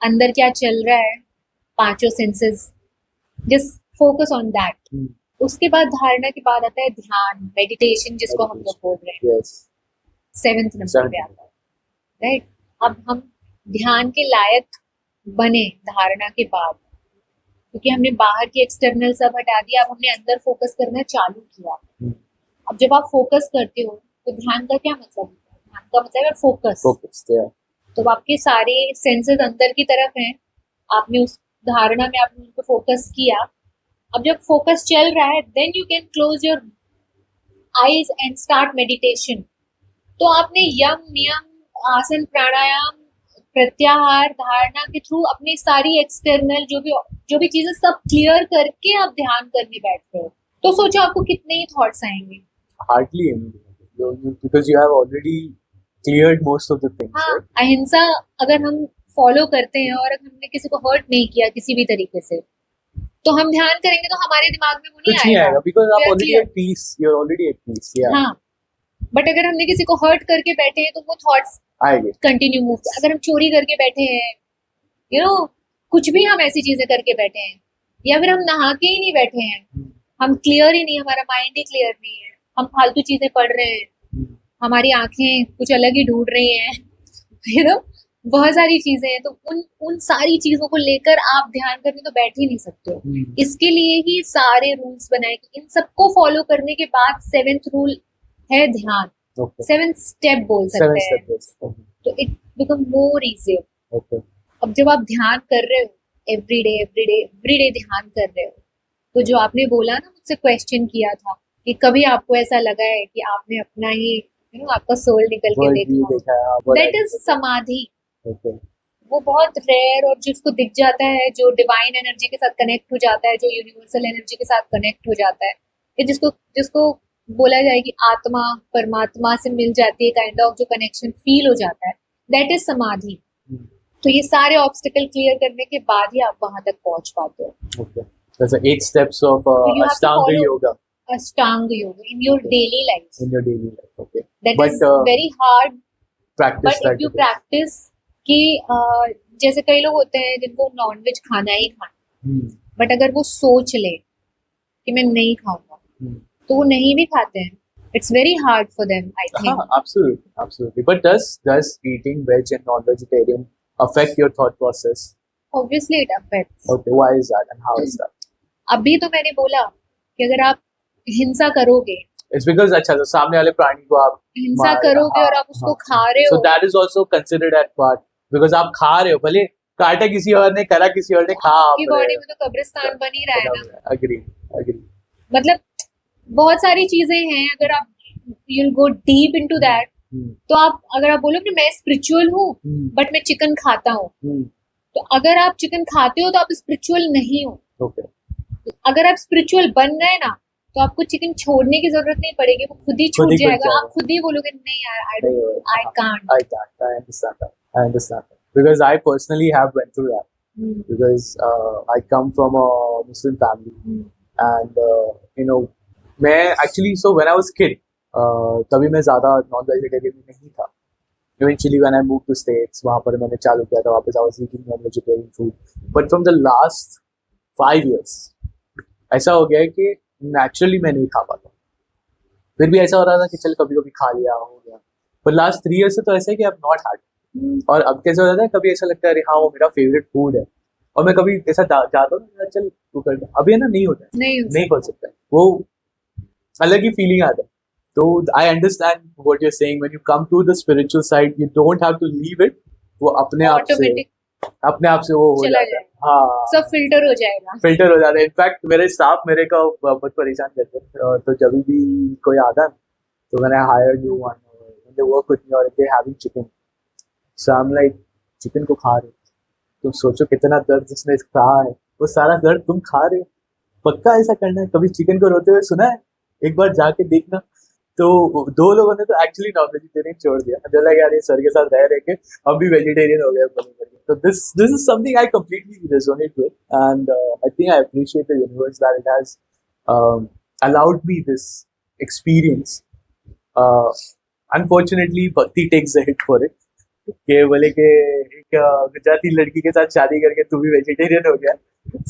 अंदर क्या चल रहा है, 5 senses, just focus on that. उसके बाद धारणा के बाद आता है ध्यान, मेडिटेशन, जिसको हम लोग बोल रहे हैं। 7th नंबर पे आता है, राइट? अब हम ध्यान के लायक बने धारणा के बाद, क्योंकि हमने बाहर की एक्सटर्नल सब हटा दिया, अब हमने अंदर फोकस करना चालू किया। अब जब आप फोकस करते हो तो ध्यान का क्या मतलब है? ध्यान का मतलब है फोकस। तो आपके सारे सेंसेस अंदर की तरफ हैं, आपने उस धारणा में आपने उनको फोकस किया। अब जब फोकस चल रहा है, then you can close your eyes and start meditation. तो आपने यम नियम आसन प्राणायाम प्रत्याहार धारणा के थ्रू अपनी सारी एक्सटर्नल जो भी चीजें सब क्लियर करके आप ध्यान करने बैठते हो। तो सोचो आपको कितने ही थॉट्स आएंगे। Hardly any, because you have already cleared most of the things. हाँ, right? अहिंसा अगर हम फॉलो करते हैं और अगर हमने किसी को हर्ट नहीं किया किसी भी तरीके से, तो हम ध्यान करेंगे तो हमारे दिमाग में वो कुछ नहीं आएगा, because आप already at peace. You're already at peace. Yeah. हाँ, बट अगर हमने किसी को हर्ट करके बैठे हैं तो वो थॉट्स आएंगे, कंटिन्यू मूव। अगर हम चोरी करके बैठे हैं, कुछ भी हम ऐसी चीजें करके बैठे हैं, या फिर हम नहा के ही नहीं बैठे हैं, हम क्लियर ही नहीं, हमारा माइंड ही क्लियर नहीं है, हम फालतू चीजें पढ़ रहे हैं, हमारी आंखें कुछ अलग ही ढूंढ रही हैं, बहुत सारी चीजें हैं, तो उन सारी चीजों को लेकर आप ध्यान करने तो बैठ ही नहीं सकते हो। इसके लिए ही सारे रूल्स बनाए कि इन सबको फॉलो करने के बाद 7th रूल है ध्यान। 7th स्टेप बोल सकते हैं, तो इट बिकम मोर इजियर। अब जब आप ध्यान कर रहे हो एवरीडे ध्यान कर रहे हो, तो जो आपने बोला ना, मुझसे क्वेश्चन किया था कि कभी आपको ऐसा लगा है कि आपने अपना ही आपका सोल निकल के देखा, दैट इज समाधि। वो बहुत रेयर, और जिसको दिख जाता है, जो डिवाइन एनर्जी के साथ कनेक्ट हो जाता है, जो यूनिवर्सल एनर्जी के साथ कनेक्ट हो जाता है, कि जिसको बोला जाए कि आत्मा परमात्मा से मिल जाती है, काइंड ऑफ जो कनेक्शन फील हो जाता है, दैट इज समाधि। तो ये सारे ऑब्स्टिकल क्लियर करने के बाद ही आप वहां तक पहुंच पाते हो। That's the 8 steps of Ashtanga Yoga. Ashtanga Yoga in your daily life. In your daily life, okay. That is very hard. Practice. But if you practice, कि जैसे कई लोग होते हैं जिनको नॉनवेज खाना ही खाना, बट अगर वो सोच ले कि मैं नहीं खाऊंगा, तो वो नहीं भी खाते हैं. It's very hard for them, I think. Absolutely. But does eating veg and non-vegetarian affect your thought process? Obviously, it affects. Okay, why is that and how is that? अभी तो मैंने बोला कि अगर आप हिंसा करोगे, it's because अच्छा, तो सामने वाले प्राणी को आप हिंसा करोगे और आप उसको खा रहे हो, so that is also considered at part, because आप खा रहे हो, भले काटा किसी और ने, करा किसी और ने, खा आपकी बॉडी में तो कब्रिस्तान बन ही रहा है ना. Agree. मतलब बहुत सारी चीजें हैं. अगर आप you'll go deep into that, तो आप अगर आप बोलो कि मैं स्पिरिचुअल हूँ बट मैं चिकन खाता हूँ, तो अगर आप चिकन खाते हो तो आप स्पिरिचुअल नहीं हो. Okay. अगर आप स्पिरिचुअल बन गए ना, तो आपको चिकन छोड़ने की जरूरत नहीं पड़ेगी, वो खुद ही छूट जाएगा. आप खुद ही बोलोगे नहीं यार, I can't. I understand that. Because I personally have went through that. Because I come from a Muslim family, and मैं actually, so when I was kid, तभी मैं ज़्यादा non-vegetarian नहीं था. Eventually when I moved to States, वहाँ पर मैंने चालू किया था, वापस I was eating non-vegetarian food. But from the last 5 years, ऐसा हो गया है कि naturally मैं नहीं खा पाता. फिर भी ऐसा हो रहा था कि चल कभी कभी खा लिया, हो गया. पर लास्ट 3 years से तो ऐसा है कि आई हैव नॉट हैड। और अब कैसे हो जाता है, कभी ऐसा लगता है अरे हाँ वो मेरा फेवरेट फूड है, और मैं कभी ऐसा जाता हूँ ना, चल तू कर दे, अभी है ना नहीं होता है, नहीं हो नहीं कर सकता है। वो अलग ही फीलिंग आता है। तो I understand what you are saying, when you come to the spiritual side you don't have to leave it, वो अपने आप से वो हो चला जाता है। जाएगा, हाँ, सब फिल्टर हो जाएगा। फिल्टर हो जाता है। इनफैक्ट मेरे स्टाफ मेरे को बहुत परेशान करते हैं, तो जब भी कोई आता है तो मैंने hire new one, they work with me और they having chicken, so I am like chicken को खा रहे हो, तुम सोचो कितना दर्द जिसने कहा है, वो सारा दर्द तुम खा रहे हो, पक्का ऐसा करना है? कभी चिकन को रोते हुए सुना है? एक बार जाके देखना। तो 2 लोगों ने तो एक्चुअली नॉन वेजिटेरियन छोड़ दिया, मुझे लगा यार ये सर के साथ रह के हम भी वेजिटेरियन हो गए बने बने। तो this is something I completely resonate with, and I think I appreciate the universe that it has allowed me this experience. Unfortunately Bhakti takes the hit for it, कि बोले कि एक गुजराती लड़की के साथ शादी करके तू भी वेजिटेरियन हो गया,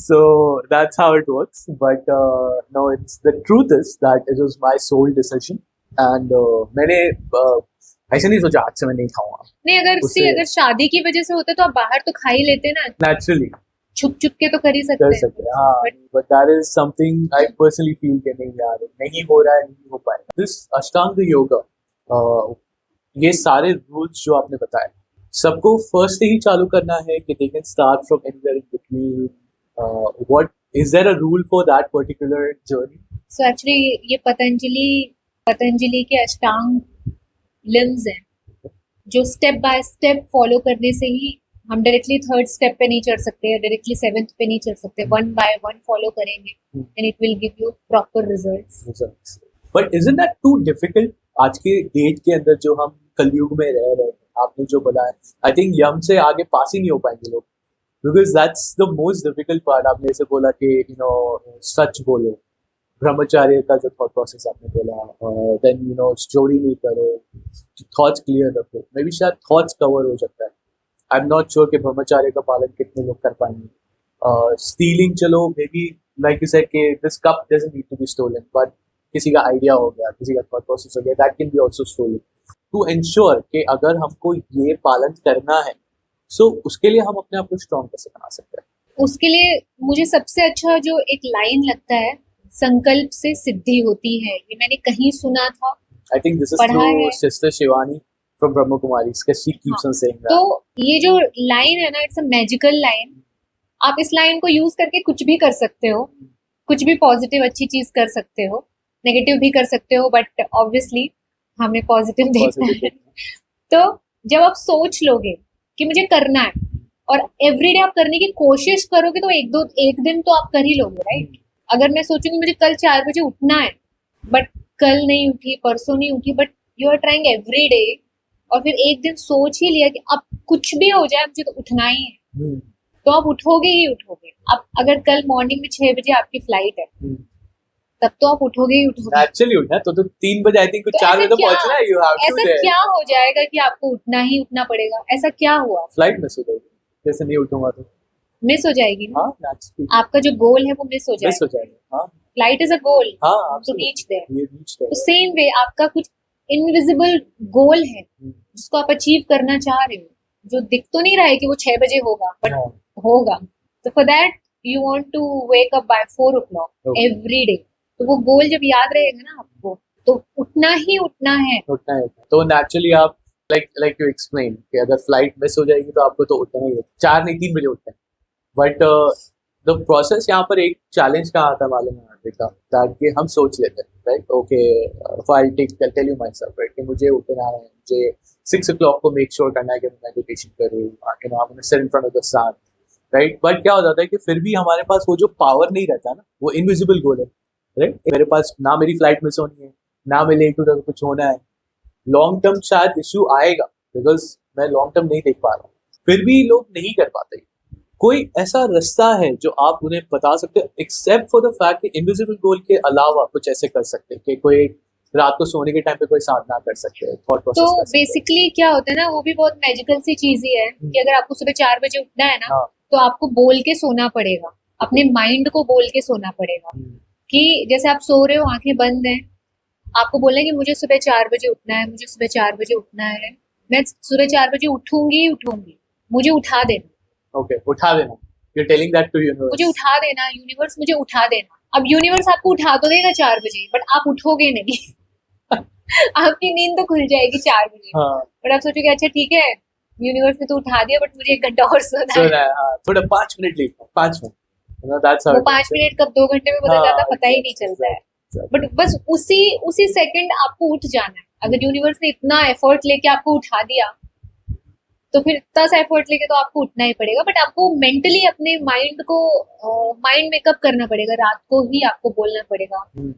so that's how it works. But no, it's the truth is that it was my sole decision, and मैंने ऐसे नहीं सोचा आज से मैं नहीं खाऊंगा। नहीं, अगर शादी की वजह से होता तो आप बाहर तो खा ही लेते ना, नेचुरली छुप छुप के तो कर ही कर सकते सकते हैं, हाँ। But that is something I personally feel कि नहीं यार, नहीं हो रहा है, नहीं हो पाएगा। दिस अष्टांग योगा, ये सारे रूल्स जो आपने बताए, सबको फर्स्ट से ही चालू करना है कि they can start from anywhere in between? What is there a rule for that particular journey? So actually ये पतंजलि के अष्टांग लिम्स हैं, जो स्टेप बाय स्टेप फॉलो करने से ही हम डायरेक्टली 3rd स्टेप पे नहीं चढ़ सकते, डायरेक्टली 7th पे नहीं चढ़ सकते। 1 by 1 फॉलो करेंगे and it will give you proper results. But isn't that too difficult आज के डेट के अंदर जो हम कलयुग में रह रहे हैं? आपने जो बोला है, आई थिंक यम से आगे पास ही नहीं हो पाएंगे लोग, because that's the most difficult part. आपने ऐसे बोला कि सच बोलो, ब्रह्मचार्य का जो थॉट प्रोसेस आपने बोला, देन स्टोरी नहीं करो, थॉट्स क्लियर रखो। मे बी शायद थॉट्स कवर हो सकता है, आई एम नॉट श्योर कि ब्रह्मचार्य का पालन कितने लोग कर पाएंगे। स्टीलिंग, चलो maybe like you said कि this cup doesn't need to be stolen, but किसी का आइडिया हो गया, किसी का थॉट प्रोसेस हो गया, that can be also stolen. To ensure कि अगर हमको ये पालन करना है, सो उसके लिए हम अपने आप को स्ट्रॉन्ग कैसे बना सकते हैं? उसके लिए मुझे सबसे अच्छा जो एक लाइन लगता है, संकल्प से सिद्धि होती है, ये मैंने कहीं सुना था। I think this is through sister Shivani from Brahma Kumari, she keeps on saying that. तो ये जो लाइन है ना, इट्स अ मैजिकल लाइन। आप इस लाइन को यूज करके कुछ भी कर सकते हो, कुछ भी पॉजिटिव अच्छी चीज कर सकते हो, नेगेटिव भी कर सकते हो, बट ऑब्वियसली हमें पॉजिटिव देखना है। तो जब आप सोच लोगे कि मुझे करना है और एवरीडे आप करने की कोशिश करोगे, तो एक दिन तो आप कर ही लोगे, राइट? अगर मैं सोचूंगी मुझे कल 4 बजे उठना है, बट कल नहीं उठी, परसों नहीं उठी, but you are trying every day, और फिर एक दिन सोच ही लिया कि अब कुछ भी हो जाए मुझे तो उठना ही है, तो आप उठोगे ही उठोगे। अब अगर कल मॉर्निंग में 6 बजे आपकी फ्लाइट है, तब तो आप उठोगे ही उठोगे। एक्चुअली उठना तो 3 बजे, आई थिंक कुछ 4 बजे तो पहुंचना है, यू हैव टू। ऐसा क्या हो जाएगा कि आपको उठना ही उठना पड़ेगा? ऐसा क्या हुआ? फ्लाइट मिस हो जाएगी, जैसे नहीं उठूंगा तो मिस हो जाएगी ना? नेचुरली आपका जो गोल है वो मिस हो जाएगा। हाँ, flight is a goal to reach there. तो सेम वे आपका कुछ इनविजिबल गोल है जिसको आप अचीव करना चाह रहे हो, जो दिख तो नहीं रहा है कि वो 6 बजे होगा, बट होगा। तो for that you want to wake up by 4 o'clock every day. तो वो गोल जब याद रहेगा ना आपको, तो उठना ही उठना है। तो नेचुरली आप लाइक यू एक्सप्लेन कि अगर फ्लाइट मिस हो जाएगी तो आपको तो उठना ही है, 4 नहीं 3 बजे उठना है। बट द प्रोसेस यहाँ पर एक चैलेंज का आता है मालूम है देखा, ताकि हम सोच लेते हैं, right? Okay, I tell you myself, right, कि मुझे उठना है, मुझे 6 o'clock को मेक श्योर करना है कि मैं मेडिटेशन करूँ, sit in front of the sun, right? But क्या हो जाता है कि फिर भी हमारे पास वो जो पावर नहीं रहता ना, वो इनविजिबल गोल है, राइट? मेरे पास ना मेरी फ्लाइट मिस होनी है, ना मैं लेट उठा कुछ होना है, लॉन्ग टर्म शायद इश्यू आएगा, बिकॉज मैं लॉन्ग टर्म नहीं देख पा रहा हूँ, फिर भी लोग नहीं कर पाते। कोई ऐसा रास्ता है जो आप उन्हें बता सकते हैं, एक्सेप्ट फॉर द फैक्ट कि इनविजिबल गोल के अलावा कुछ ऐसे कर सकते हैं कि कोई रात को सोने के टाइम पे कोई साधना कर सकते हैं, थॉट प्रोसेस? तो बेसिकली क्या होता है ना, वो भी बहुत मैजिकल सी चीज ही है कि अगर आपको सुबह 4 बजे उठना है ना, तो आपको बोल के सोना पड़ेगा, अपने माइंड को बोल के सोना पड़ेगा कि जैसे आप सो रहे हो, आंखें बंद हैं, आपको बोलना है कि मुझे सुबह 4 बजे उठना है, मुझे सुबह 4 बजे उठना है, मैं सुबह 4 बजे उठूंगी ही उठूंगी, मुझे उठा देना, Okay, उठा देना. You're telling that to मुझे universe. उठा देना, यूनिवर्स मुझे उठा देना. अब यूनिवर्स आपको उठा तो देगा 4 बजे, बट आप उठोगे नहीं. आपकी नींद तो खुल जाएगी 4 बजे, हाँ. बट आप सोचोगे अच्छा ठीक है, यूनिवर्स ने तो उठा दिया, बट मुझे 1 घंटा और सोना So है. हाँ, थोड़ा 5 minute late, 5 minute. You know, that's how वो it 5 मिनट कब 2 घंटे में बदल हाँ, जाता पता ही नहीं चलता है. exactly. बट बस उसी उसी सेकंड आपको उठ जाना है. अगर यूनिवर्स ने इतना एफर्ट लेके आपको उठा दिया, तो फिर इतना सा एफर्ट लेके तो आपको उठना ही पड़ेगा. बट आपको मेंटली अपने माइंड मेकअप करना पड़ेगा. रात को ही आपको बोलना पड़ेगा Hmm.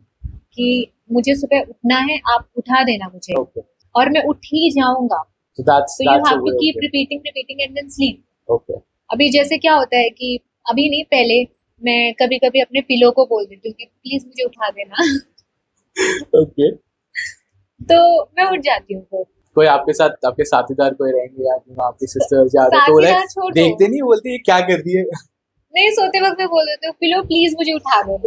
कि मुझे सुबह उठना है, आप उठा देना मुझे, Okay. और मैं उठ ही जाऊंगा. So that's So you that's a have to way keep of it. repeating and then sleep. Okay. अभी जैसे क्या होता है कि अभी नहीं, पहले मैं कभी कभी अपने पिलो को बोल देती हूँ कि प्लीज मुझे उठा देना. Okay. तो मैं उठ जाती हूँ. फिर कोई आपके साथीदार कोई रहेंगे या आपकी सिस्टर जा रहे तो बोले साथीदार छोड़ दो, देखते नहीं बोलती ये क्या कर रही है. नहीं सोते वक्त मैं बोल देती हूँ पिलो प्लीज मुझे उठा दो,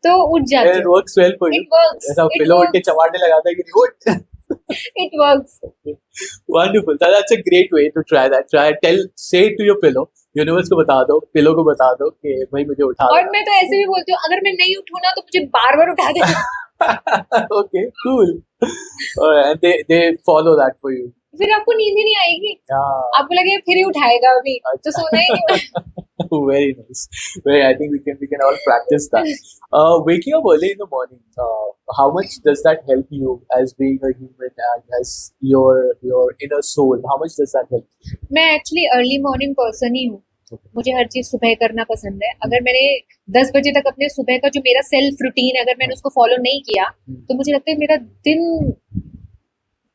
तो उठ It जाती हूँ. works well for you. It works. ऐसा It पिलो उठ के works. चमाटे लगाता है कि उठ. It works. Wonderful. That's a great way to try that. Say it to your pillow. Universe को बता दो, पिलो को बता दो कि भाई मुझे उठा और मैं तो ऐसे भी बोलती हूँ अगर मैं नहीं उठूँ ना तो मुझे बार बार उठा देना. Okay, cool. And they follow that for you. फिर आपको नींद ही नहीं आएगी. Yeah. आपको लगेगा फिर ही उठाएगा अभी, तो सोना ही नहीं. Very nice. I think we can all practice that. Waking up early in the morning, how much does that help you as being a human and as your inner soul? How much does that help? मैं actually early morning person ही हूँ. मुझे हर चीज सुबह करना पसंद है. अगर मैंने 10 बजे तक अपने सुबह का जो मेरा सेल्फ रूटीन है अगर मैंने उसको फॉलो नहीं किया तो मुझे लगता है मेरा दिन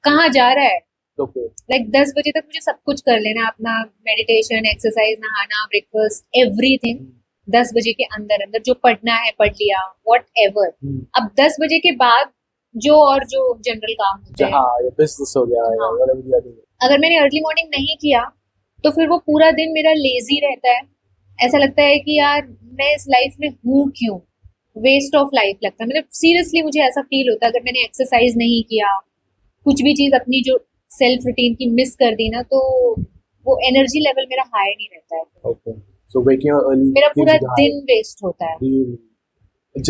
कहाँ जा रहा है. Okay. लाइक 10 बजे तक मुझे सब कुछ कर लेना, अपना मेडिटेशन, एक्सरसाइज, नहाना, ब्रेकफास्ट, एवरीथिंग 10 बजे के अंदर अंदर. जो पढ़ना है पढ़ लिया, वॉट एवर. अब 10 बजे के बाद जो जनरल काम होते हैं, हाँ, ये business हो गया या whatever you are doing. अगर मैंने अर्ली मॉर्निंग नहीं किया तो फिर वो पूरा दिन मेरा लेजी रहता है. ऐसा लगता है कि यार मैं इस लाइफ में हूँ क्यों, वेस्ट ऑफ लाइफ लगता है. मतलब सीरियसली मुझे ऐसा फील होता है अगर मैंने एक्सरसाइज नहीं किया, कुछ भी चीज अपनी जो सेल्फ रूटीन की मिस कर दी ना, तो वो एनर्जी लेवल मेरा हाई नहीं रहता है. Okay. So waking up early मेरा gives पूरा you the high. दिन वेस्ट होता है. Really?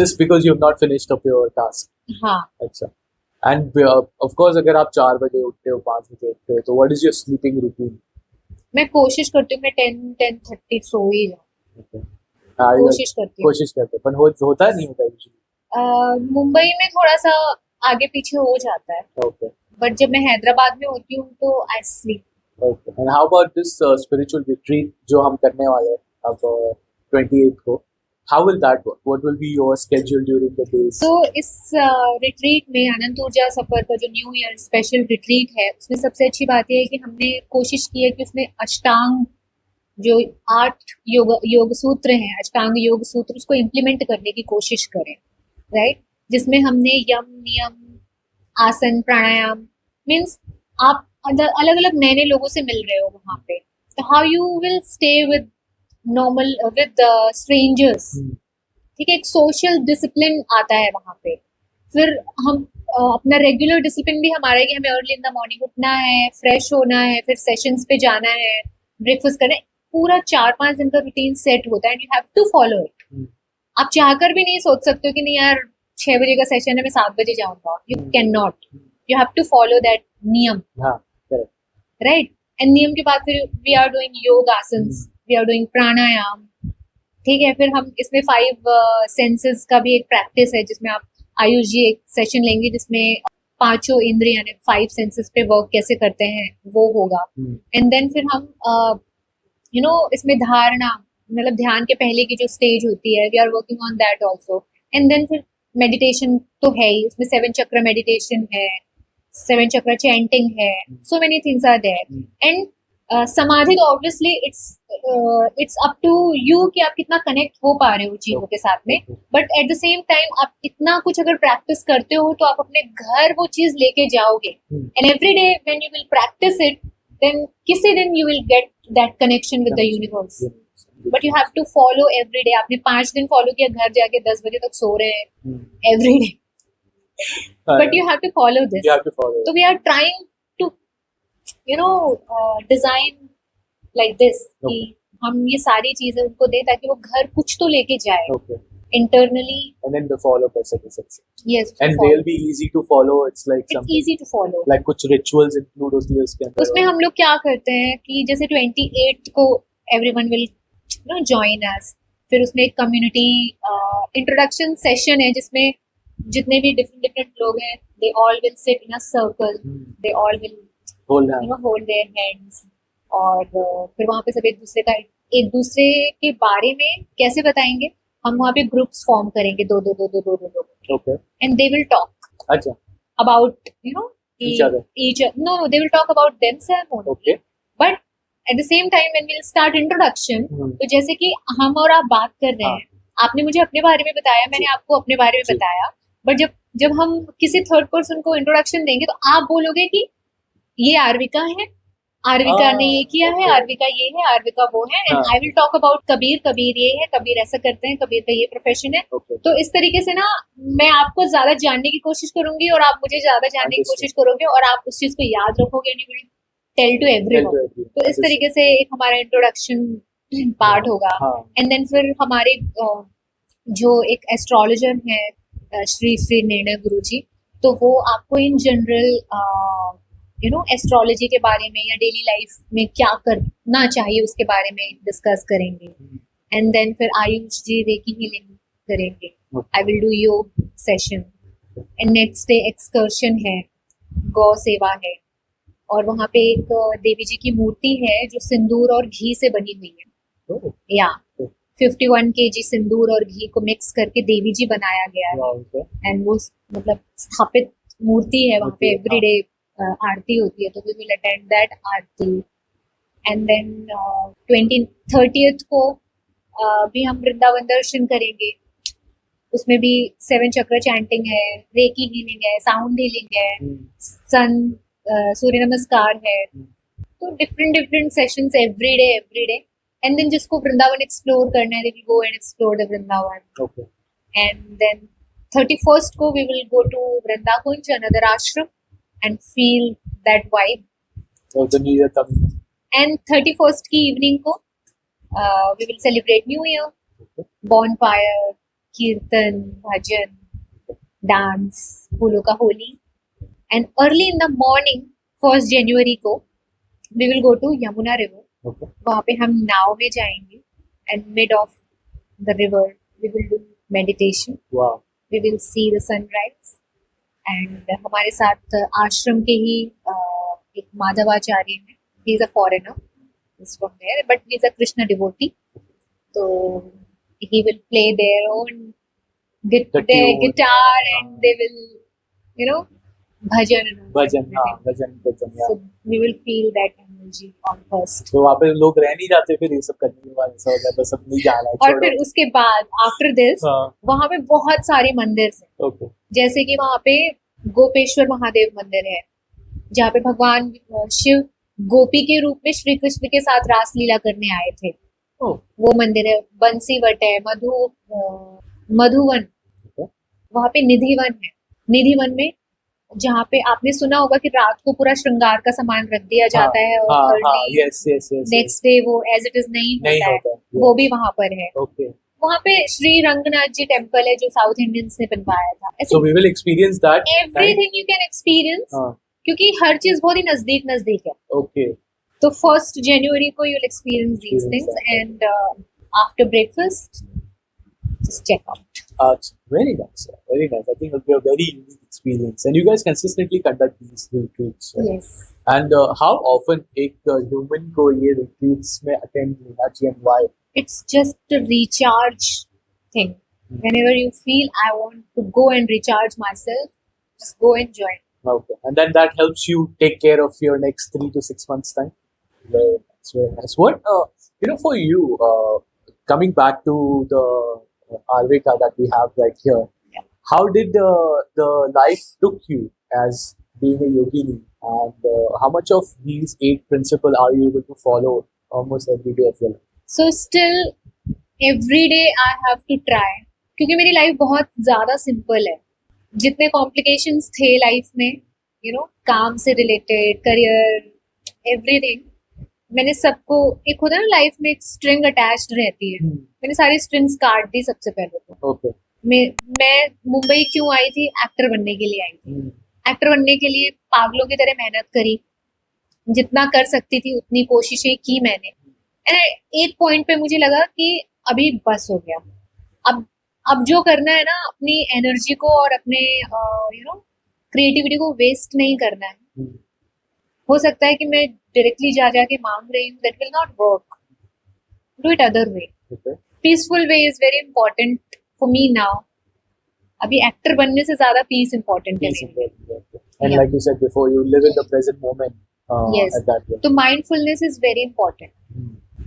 Just because you have not finished up your task. हाँ. अच्छा. And of course अगर आप 4 बजे उठते हो, 5 बजे उठते हो, तो what is your sleeping routine? मैं कोशिश करती हूँ मैं 10-10:30 सो ही जाऊँ. Okay. हाँ, कोशिश करती हूँ. कोशिश करते हो, पर होता नहीं होता usually. मुंबई में थोड़ा सा आगे पीछे हो जाता है, Okay. बट जब मैं हैदराबाद में होती हूँ तो I sleep. Okay. And how about this spiritual retreat जो हम करने वाले हैं अब 28th को? How will that work? What will be your schedule during the days? तो इस रिट्रीट में अनंत ऊर्जा सफर का जो न्यू ईयर स्पेशल रिट्रीट है उसमें सबसे अच्छी बात यह है कि हमने कोशिश की है कि उसमें अष्टांग जो 8 योग सूत्र हैं, अष्टांग योग सूत्र, उसको इम्प्लीमेंट करने की कोशिश करें. राइट. जिसमें हमने यम, नियम, आसन, प्राणायाम, मीन्स आप अलग अलग नए नए लोगों से मिल रहे हो वहां पे. तो how you will stay with normal with strangers. ठीक है, एक सोशल डिसिप्लिन आता है वहां पे. फिर हम अपना रेगुलर डिसिप्लिन भी हमारा है कि हमें अर्ली इन द मॉर्निंग उठना है, फ्रेश होना है, फिर सेशंस पे जाना है, ब्रेकफास्ट करना है. पूरा 4-5 दिन का रूटीन सेट होता है and you have to follow it. आप चाहकर भी नहीं सोच सकते हो कि नहीं यार 6 बजे का सेशन है मैं 7 बजे जाऊंगा. You can not. You have to follow that niyama. Right. And नियम के बाद फिर we are doing yoga asanas, we are doing pranayama. ठीक है. फिर हम इसमें 5 सेंसेस का भी एक प्रैक्टिस है जिसमें आप आयुष जी एक सेशन लेंगे जिसमें 5 इंद्रिय यानी 5 सेंसेस पे वर्क कैसे करते हैं वो होगा. एंड देन फिर हम इसमें धारणा मतलब ध्यान के पहले की जो स्टेज होती है we are working on that also. And then फिर मेडिटेशन तो है ही, उसमें 7 चक्र मेडिटेशन है, 7 चक्र चैंटिंग है, so many things are there. And samadhi तो obviously it's up to you कि आप कितना कनेक्ट हो पा रहे हो चीजों के साथ में. But at the same time आप इतना कुछ अगर प्रैक्टिस करते हो तो आप अपने घर वो चीज लेके जाओगे. And every day when you will practice it then किसी दिन you will get that connection with the universe. But you have to follow every day. आपने 5 दिन फॉलो किया, घर जाके 10 बजे तक सो रहे हैं every day. but you have to follow this. You have to follow. So we are trying to, design like this कि हम ये सारी चीजें उनको दें ताकि वो घर कुछ तो लेके जाए Okay. internally. And then the follow कर सके सबसे. Yes. And follow. they'll be easy to follow. It's like It's something. easy to follow. Like कुछ rituals include होती है उसके अंदर. उसमें हम लोग क्या करते हैं कि जैसे 28 को everyone will join us. फिर उसमें एक कम्युनिटी इंट्रोडक्शन सेशन है जिसमें जितने भी डिफरेंट लोग हैं they all will sit in a circle. They all will hold their hands. और फिर वहाँ पे सब एक दूसरे के बारे में कैसे बताएंगे, हम वहाँ पे ग्रुप्स फॉर्म करेंगे दो लोग. Okay. And they will talk अच्छा. about Each other. No, they will talk about themselves only. Okay. But at the same time when we'll start introduction, तो जैसे कि हम और आप बात कर रहे हैं, आपने मुझे अपने बारे में बताया, मैंने आपको अपने बारे में बताया, बट जब हम किसी थर्ड पर्सन को इंट्रोडक्शन देंगे तो आप बोलोगे कि ये आर्विका है, आर्विका ने ये किया है, आर्विका ये है, आर्विका वो है, and I will talk about Kabir ये है, कबीर ऐसा करते हैं, कबीर का ये प्रोफेशन है. तो इस तरीके से ना मैं आपको ज्यादा जानने की कोशिश करूंगी और आप मुझे ज्यादा जानने की कोशिश करोगे और आप उस चीज को याद रखोगे and you will tell to everyone. तो इस तरीके से एक हमारा इंट्रोडक्शन पार्ट होगा. एंड देन फिर हमारे जो एक एस्ट्रोलॉजर है श्री निर्णय गुरु जी, तो वो आपको इन जनरल एस्ट्रोलॉजी के बारे में या डेली लाइफ में क्या करना चाहिए उसके बारे में डिस्कस करेंगे. एंड देन फिर आयुष जी रेकी हीलिंग करेंगे. आई विल डू योग session. And next day excursion है, गौ सेवा है, और वहाँ पे एक देवी जी की मूर्ति है जो सिंदूर और घी से बनी हुई है. या 51 kg सिंदूर और घी को मिक्स करके देवी जी बनाया गया है. एंड वो मतलब स्थापित मूर्ति है वहाँ पे. एवरीडे आरती होती है, तो we will attend that aarti. And then 30th को भी हम वृंदावन दर्शन करेंगे. उसमें भी 7 चक्र चैंटिंग है, रेकी हीलिंग है, साउंड हीलिंग है, सन सूर्य नमस्कार है. तो different sessions every day. And then जिसको वृंदावन एक्सप्लोर करना है, they will go and explore the Vrindavan. And then 31st को we will go to Vrindakunj, another ashram, and feel that vibe. So the New Year coming. And 31st की evening को we will celebrate New Year. Bonfire, कीर्तन, भजन, dance, फूलों का Holi. And early in the morning, 1st January को we will go to Yamuna River. वहाँ पे हम नाव में जाएंगे. And mid of the river we will do meditation. Wow. We will see the sunrise. And हमारे साथ आश्रम के ही एक माधवाचार्य है. He is a foreigner, is from there, but he is a Krishna devotee. तो he will play their own guitar and they will bhajan. So we will feel that energy on first. तो वहाँ पे लोग रह नहीं जाते फिर ये सब करने के बाद, ऐसा हो जाता सब नहीं जाना. और फिर उसके बाद आफ्टर दिस वहाँ पे बहुत सारे मंदिर हैं. जैसे कि वहाँ पे गोपेश्वर महादेव मंदिर है, जहाँ पे भगवान शिव गोपी के रूप में श्री कृष्ण के साथ रास लीला करने आए थे. वो मंदिर है. बंसीवट है, मधुवन, वहाँ पे निधिवन है. निधिवन में जहाँ पे आपने सुना होगा कि रात को पूरा श्रृंगार का सामान रख दिया जाता है और नेक्स्ट डे वो एज इट इज नहीं होता है. वो भी वहाँ पर है. वहाँ पे श्री रंगनाथ जी टेम्पल है जो साउथ इंडियंस ने बनवाया था. So we will experience that. Everything you can experience. क्योंकि हर चीज बहुत ही नजदीक है. तो 1st January को you'll experience these things and after breakfast just check out. Very nice. Very nice. I think it'll be a very unique experience. And you guys consistently conduct these retreats. Right? Yes. And how often एक human को ये retreats में attend लेना चाहिए and why? It's just a recharge thing. Whenever you feel I want to go and recharge myself, just go and join. Okay. And then that helps you take care of your next 3 to 6 months time. Very nice. Very nice. What for you, coming back to the Arvika that we have right here, how did the life took you as being a yogini, and how much of these 8 principles are you able to follow almost every day of your life? So still every day I have to try, क्योंकि मेरी life बहुत ज्यादा simple है. जितने complications थे life में, काम से रिलेटेड, करियर, एवरीथिंग, मैंने सबको, एक होता है ना लाइफ में एक स्ट्रिंग अटैच्ड रहती है, मैंने सारी स्ट्रिंग्स काट दी सबसे पहले तो। ओके। मैं मुंबई क्यों आई थी? एक्टर बनने के लिए आई थी। एक्टर बनने के लिए पागलों की तरह मेहनत करी, जितना कर सकती थी उतनी कोशिशें की मैंने। एंड एक पॉइंट पे मुझे लगा कि अभी बस हो गया। अब अब जो करना है ना, अपनी एनर्जी को और अपने क्रिएटिविटी को वेस्ट नहीं करना है। हो सकता है कि मैं डायरेक्टली जा जाके मांग रही हूँ, that will not work, do it other way. Peaceful way is very important for me now. अभी एक्टर बनने से ज्यादा पीस इंपॉर्टेंट है मेरे लिए। And like you said before, you live in the present moment Yes. at that way. तो mindfulness is very important,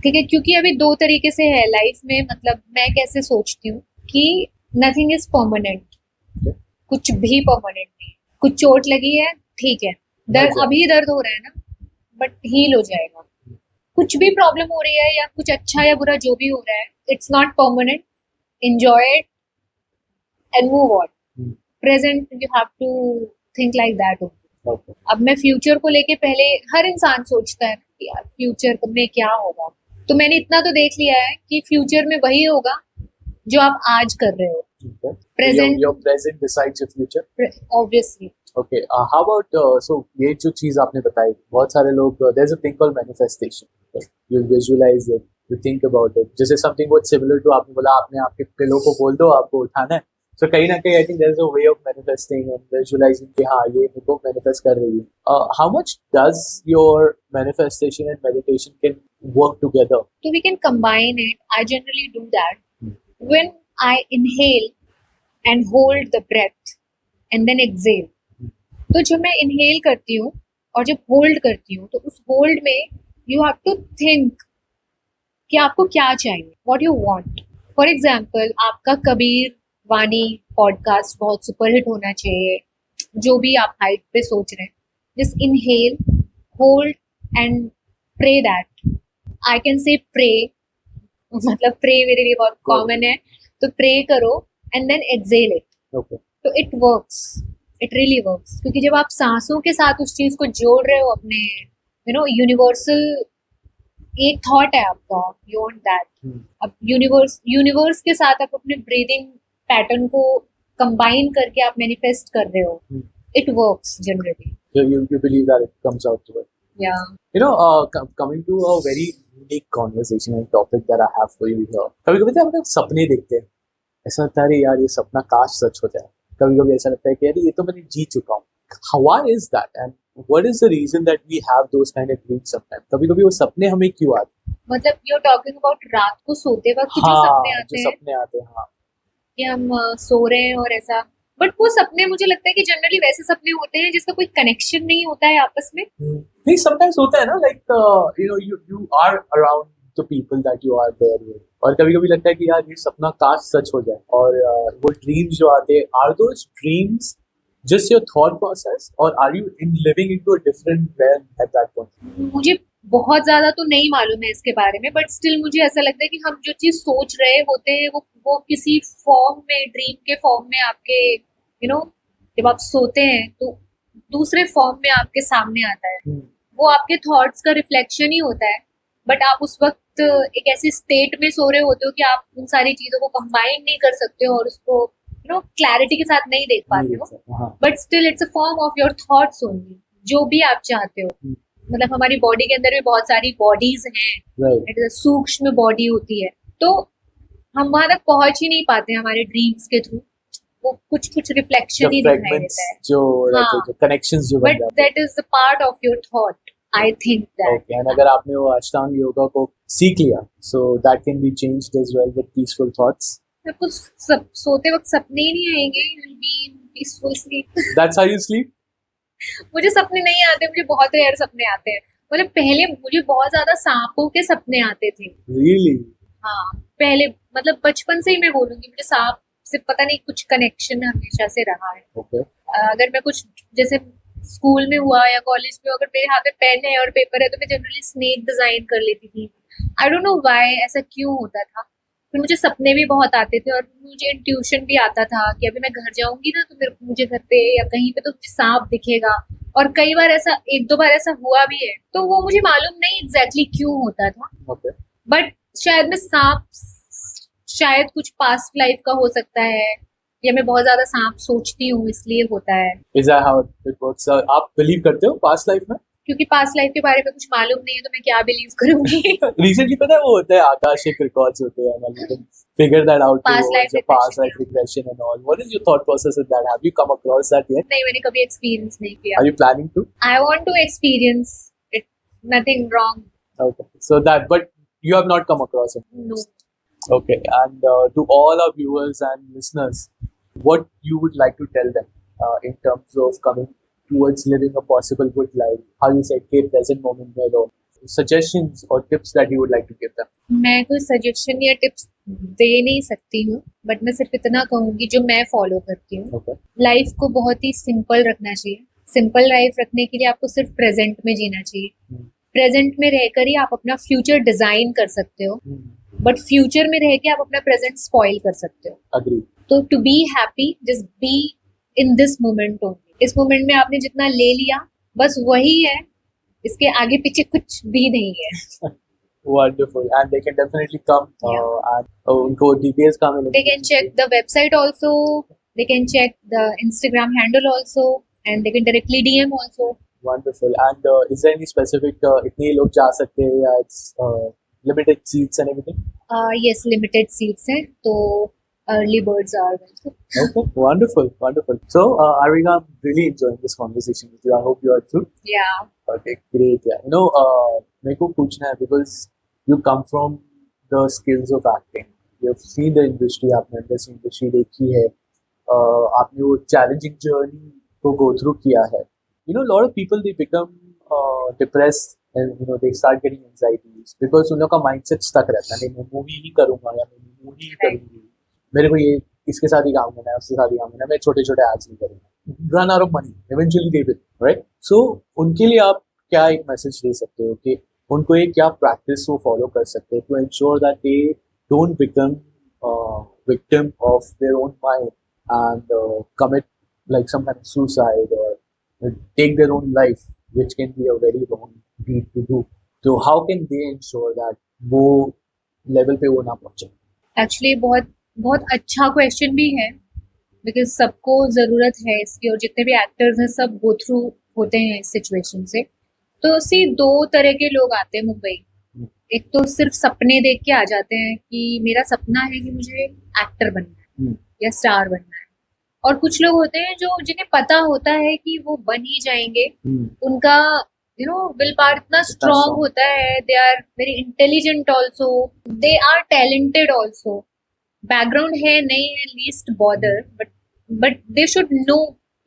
ठीक है? क्योंकि अभी दो तरीके से है लाइफ में, मतलब मैं कैसे सोचती हूँ कि नथिंग इज परमानेंट, कुछ भी परमानेंट नहीं। कुछ चोट लगी है, ठीक है, दर्द अभी दर्द हो रहा है ना, बट हील हो जाएगा। कुछ भी प्रॉब्लम हो रही है या कुछ अच्छा या बुरा जो भी हो रहा है, it's not permanent, enjoy it and move on. Present you have to think like that. अब मैं फ्यूचर को लेके, पहले हर इंसान सोचता है कि यार फ्यूचर में क्या होगा, तो मैंने इतना तो देख लिया है कि फ्यूचर में वही होगा जो आप आज कर रहे हो। Present. Your present decides your future. Obviously. Okay. How about so ये जो चीज आपने बताई, बहुत सारे लोग there's a thing called manifestation. Okay? You visualize it, you think about it. जैसे something बहुत similar to आपने बोला, आपने आपके पिलो को बोल दो आपको उठाना है, so कहीं ना कहीं I think there's a way of manifesting and visualizing कि हाँ ये मेरे को manifest कर रही है। How much does your manifestation and meditation can work together? So we can combine it. I generally do that when I inhale and hold the breath and then exhale. तो जब मैं इनहेल करती हूँ और जब होल्ड करती हूँ, तो उस होल्ड में यू हैव टू थिंक कि आपको क्या चाहिए, what you want. For example, आपका कबीर वाणी पॉडकास्ट बहुत सुपरहिट होना चाहिए, जो भी आप हाइट पे सोच रहे हैं, just inhale, hold and pray that. I can say pray, मतलब प्रे मेरे लिए बहुत कॉमन है, तो प्रे करो एंड देन एक्सेल इट। तो it works, it really works, क्योंकि जब आप सांसों के साथ उस चीज को जोड़ रहे हो अपने, यूनिवर्सल एक थॉट है आपका, बियॉन्ड दैट। अब यूनिवर्स के साथ आप अपने ब्रीदिंग पैटर्न को कंबाइन करके आप मैनिफेस्ट कर रहे हो, it works generally. You believe that it comes out to it. Yeah. Coming to a very unique conversation and topic that I have for you here. कभी-कभी हम लोग सपने देखते हैं, ऐसा लगता है यार ये सपना काश सच हो जाए। कभी-कभी ऐसा लगता है कि यार ये तो मैंने जी चुका हूँ। Why is that and what is the reason that we have those kind of dreams sometimes? कभी-कभी वो सपने हमें क्यों आते हैं? मतलब you're talking about रात को सोते वक्त जो सपने आते हैं? जो सपने आते हैं, हाँ। कि हम सो रहे हैं और ऐसा, बट वो सपने मुझे लगता है कि जनरली वैसे सपने होते हैं जिसका कोई कनेक्शन नहीं होता है आपस में। नहीं, समटाइम्स होता है ना, like you are around the people that you are there with, और कभी-कभी लगता है कि यार ये सपना काश सच हो जाए, और वो ड्रीम्स जो आते हैं, are those dreams just your thought process or are you living into a different realm at that point? मुझे बहुत ज्यादा तो नहीं मालूम है इसके बारे में, बट स्टिल मुझे ऐसा लगता है कि हम जो चीज सोच रहे होते हैं वो किसी फॉर्म में, ड्रीम के फॉर्म में आपके, जब आप सोते हैं तो दूसरे फॉर्म में आपके सामने आता है। वो आपके थॉट्स का रिफ्लेक्शन ही होता है, बट आप उस वक्त एक ऐसी स्टेट में सो रहे होते हो कि आप उन सारी चीजों को कंबाइन नहीं कर सकते हो और उसको क्लैरिटी के साथ नहीं देख पाते हो, but still it's a form of your thoughts only, जो भी आप चाहते हो। मतलब हमारी बॉडी के अंदर भी बहुत सारी बॉडीज हैं, सूक्ष्म बॉडी होती है, तो हम वहां तक पहुंच ही नहीं पाते हमारे ड्रीम्स के थ्रू, वो कुछ रिफ्लेक्शन ही दिखाई देता है, जो कनेक्शंस जो बन जाते हैं, but that is the part of your thought, I think that. Okay, and अगर आपने वो अष्टांग योगा को सीख लिया, so that can be changed as well with peaceful thoughts. कुछ सोते वक्त सपने ही नहीं आएंगे, you'll be in peaceful sleep. That's how you sleep? मुझे सपने नहीं आते, मुझे बहुत रेयर सपने आते हैं। मतलब पहले मुझे बहुत ज्यादा सांपों के सपने आते थे। Really? हाँ, पहले मतलब बचपन से ही मैं बोलूंगी, मुझे सांप से पता नहीं कुछ कनेक्शन हमेशा से रहा है। Okay. अगर मैं कुछ जैसे स्कूल में हुआ या कॉलेज में, अगर मेरे हाथ में पेन है और पेपर है, तो मैं जनरली स्नेक डिजाइन कर लेती थी। आई डोंट नो व्हाई, ऐसा क्यों होता था, फिर मुझे सपने भी बहुत आते थे और मुझे इंट्यूशन भी आता था कि अभी मैं घर जाऊंगी ना तो मुझे घर पे या कहीं पे तो मुझे सांप दिखेगा। और कई बार ऐसा, एक दो बार ऐसा हुआ भी है, तो वो मुझे मालूम नहीं एग्जैक्टली क्यों होता था, Okay. बट शायद मैं सांप, शायद कुछ पास्ट लाइफ का हो सकता है, या मैं बहुत ज्यादा सांप सोचती हूँ इसलिए होता है। Is that how it works? आप बिलीव करते हो पास्ट लाइफ में? क्योंकि पास्ट लाइफ के बारे में कुछ मालूम नहीं है तो मैं क्या बिलीव करूंगी। रिसेंटली पता है वो होता है आकाशिक रिकॉर्ड्स होते हैं, मतलब you can figure that out Past life towards your past life regression and all. What is your thought process with that? Have you come across that yet? नहीं, मैंने कभी एक्सपीरियंस नहीं किया। Are you planning to? I want to experience it, nothing wrong. Okay. So that, but you have not come across it. No. Okay. And to all our viewers and listeners, what you would like to tell them in terms of coming towards living a possible good life? How you say, के present moment में रहो. Suggestions or tips that you would like to give them? मैं कोई suggestion या tips दे नहीं सकती हूँ, but मैं सिर्फ इतना कहूंगी जो मैं फॉलो करती हूँ। Okay. लाइफ को बहुत ही सिंपल रखना चाहिए। सिंपल लाइफ रखने के लिए आपको सिर्फ प्रेजेंट में जीना चाहिए। प्रेजेंट में रहकर ही आप अपना फ्यूचर डिजाइन कर सकते हो, बट फ्यूचर में रह के आप अपना प्रेजेंट स्पॉइल कर सकते हो। Agree. तो to be happy, just be in this moment only. इस मोमेंट में आपने जितना ले लिया बस वही है, इसके आगे पीछे कुछ भी नहीं है। Wonderful. And they can definitely come and उनको details का मिलेंगे. They can check the website also, they can check the Instagram handle also, and they can directly DM also. Wonderful. And is there any specific इतने लोग जा सकते हैं या it's limited seats and everything? Yes, limited seats हैं, तो early birds are welcome. Okay. Wonderful. Wonderful. So Arviga, I'm really enjoying this conversation with you. I hope you are too. Yeah. Okay, great. Yeah. You know, मेरे को पूछना है because you come from the skills of acting. You've seen the industry, आपने अंदर से industry देखी है, आपने वो challenging journey को go through किया है. You know, a lot of people they become depressed and you know they start getting anxieties because उन लोगों का mindset stuck रहता है, नहीं मैं मूवी ही करूँगा या मैं मूवी ही करूँगी, मेरे को ये इसके साथ ही काम करना है, उसके साथ ही काम करना है, मैं छोटे छोटे एड्स नहीं करूँगा, run out of money, eventually they will, right? So उनके लिए आप क्या एक मैसेज दे सकते हो कि उनको एक क्या प्रैक्टिस वो फॉलो कर सकते हैं to ensure that they don't become victim of their own mind and commit like some kind of suicide or take their own life, which can be a very wrong deed to do. So how can they ensure that वो level पे वो ना पहुंचे? Actually बहुत बहुत अच्छा question भी है, बिकॉज सबको ज़रूरत है इसकी, और जितने भी एक्टर्स हैं सब गो थ्रू होते हैं इस सिचुएशन से। तो सी दो तरह के लोग आते हैं मुंबई। एक तो सिर्फ सपने देख के आ जाते हैं कि मेरा सपना है कि मुझे एक्टर बनना है या स्टार बनना है, और कुछ लोग होते हैं जो जिन्हें पता होता है कि वो बन ही जाएंगे। उनका यू नो विल पावर इतना स्ट्रांग होता है, they are very intelligent also, they are talented also. Background है नहीं है least bother, but they should know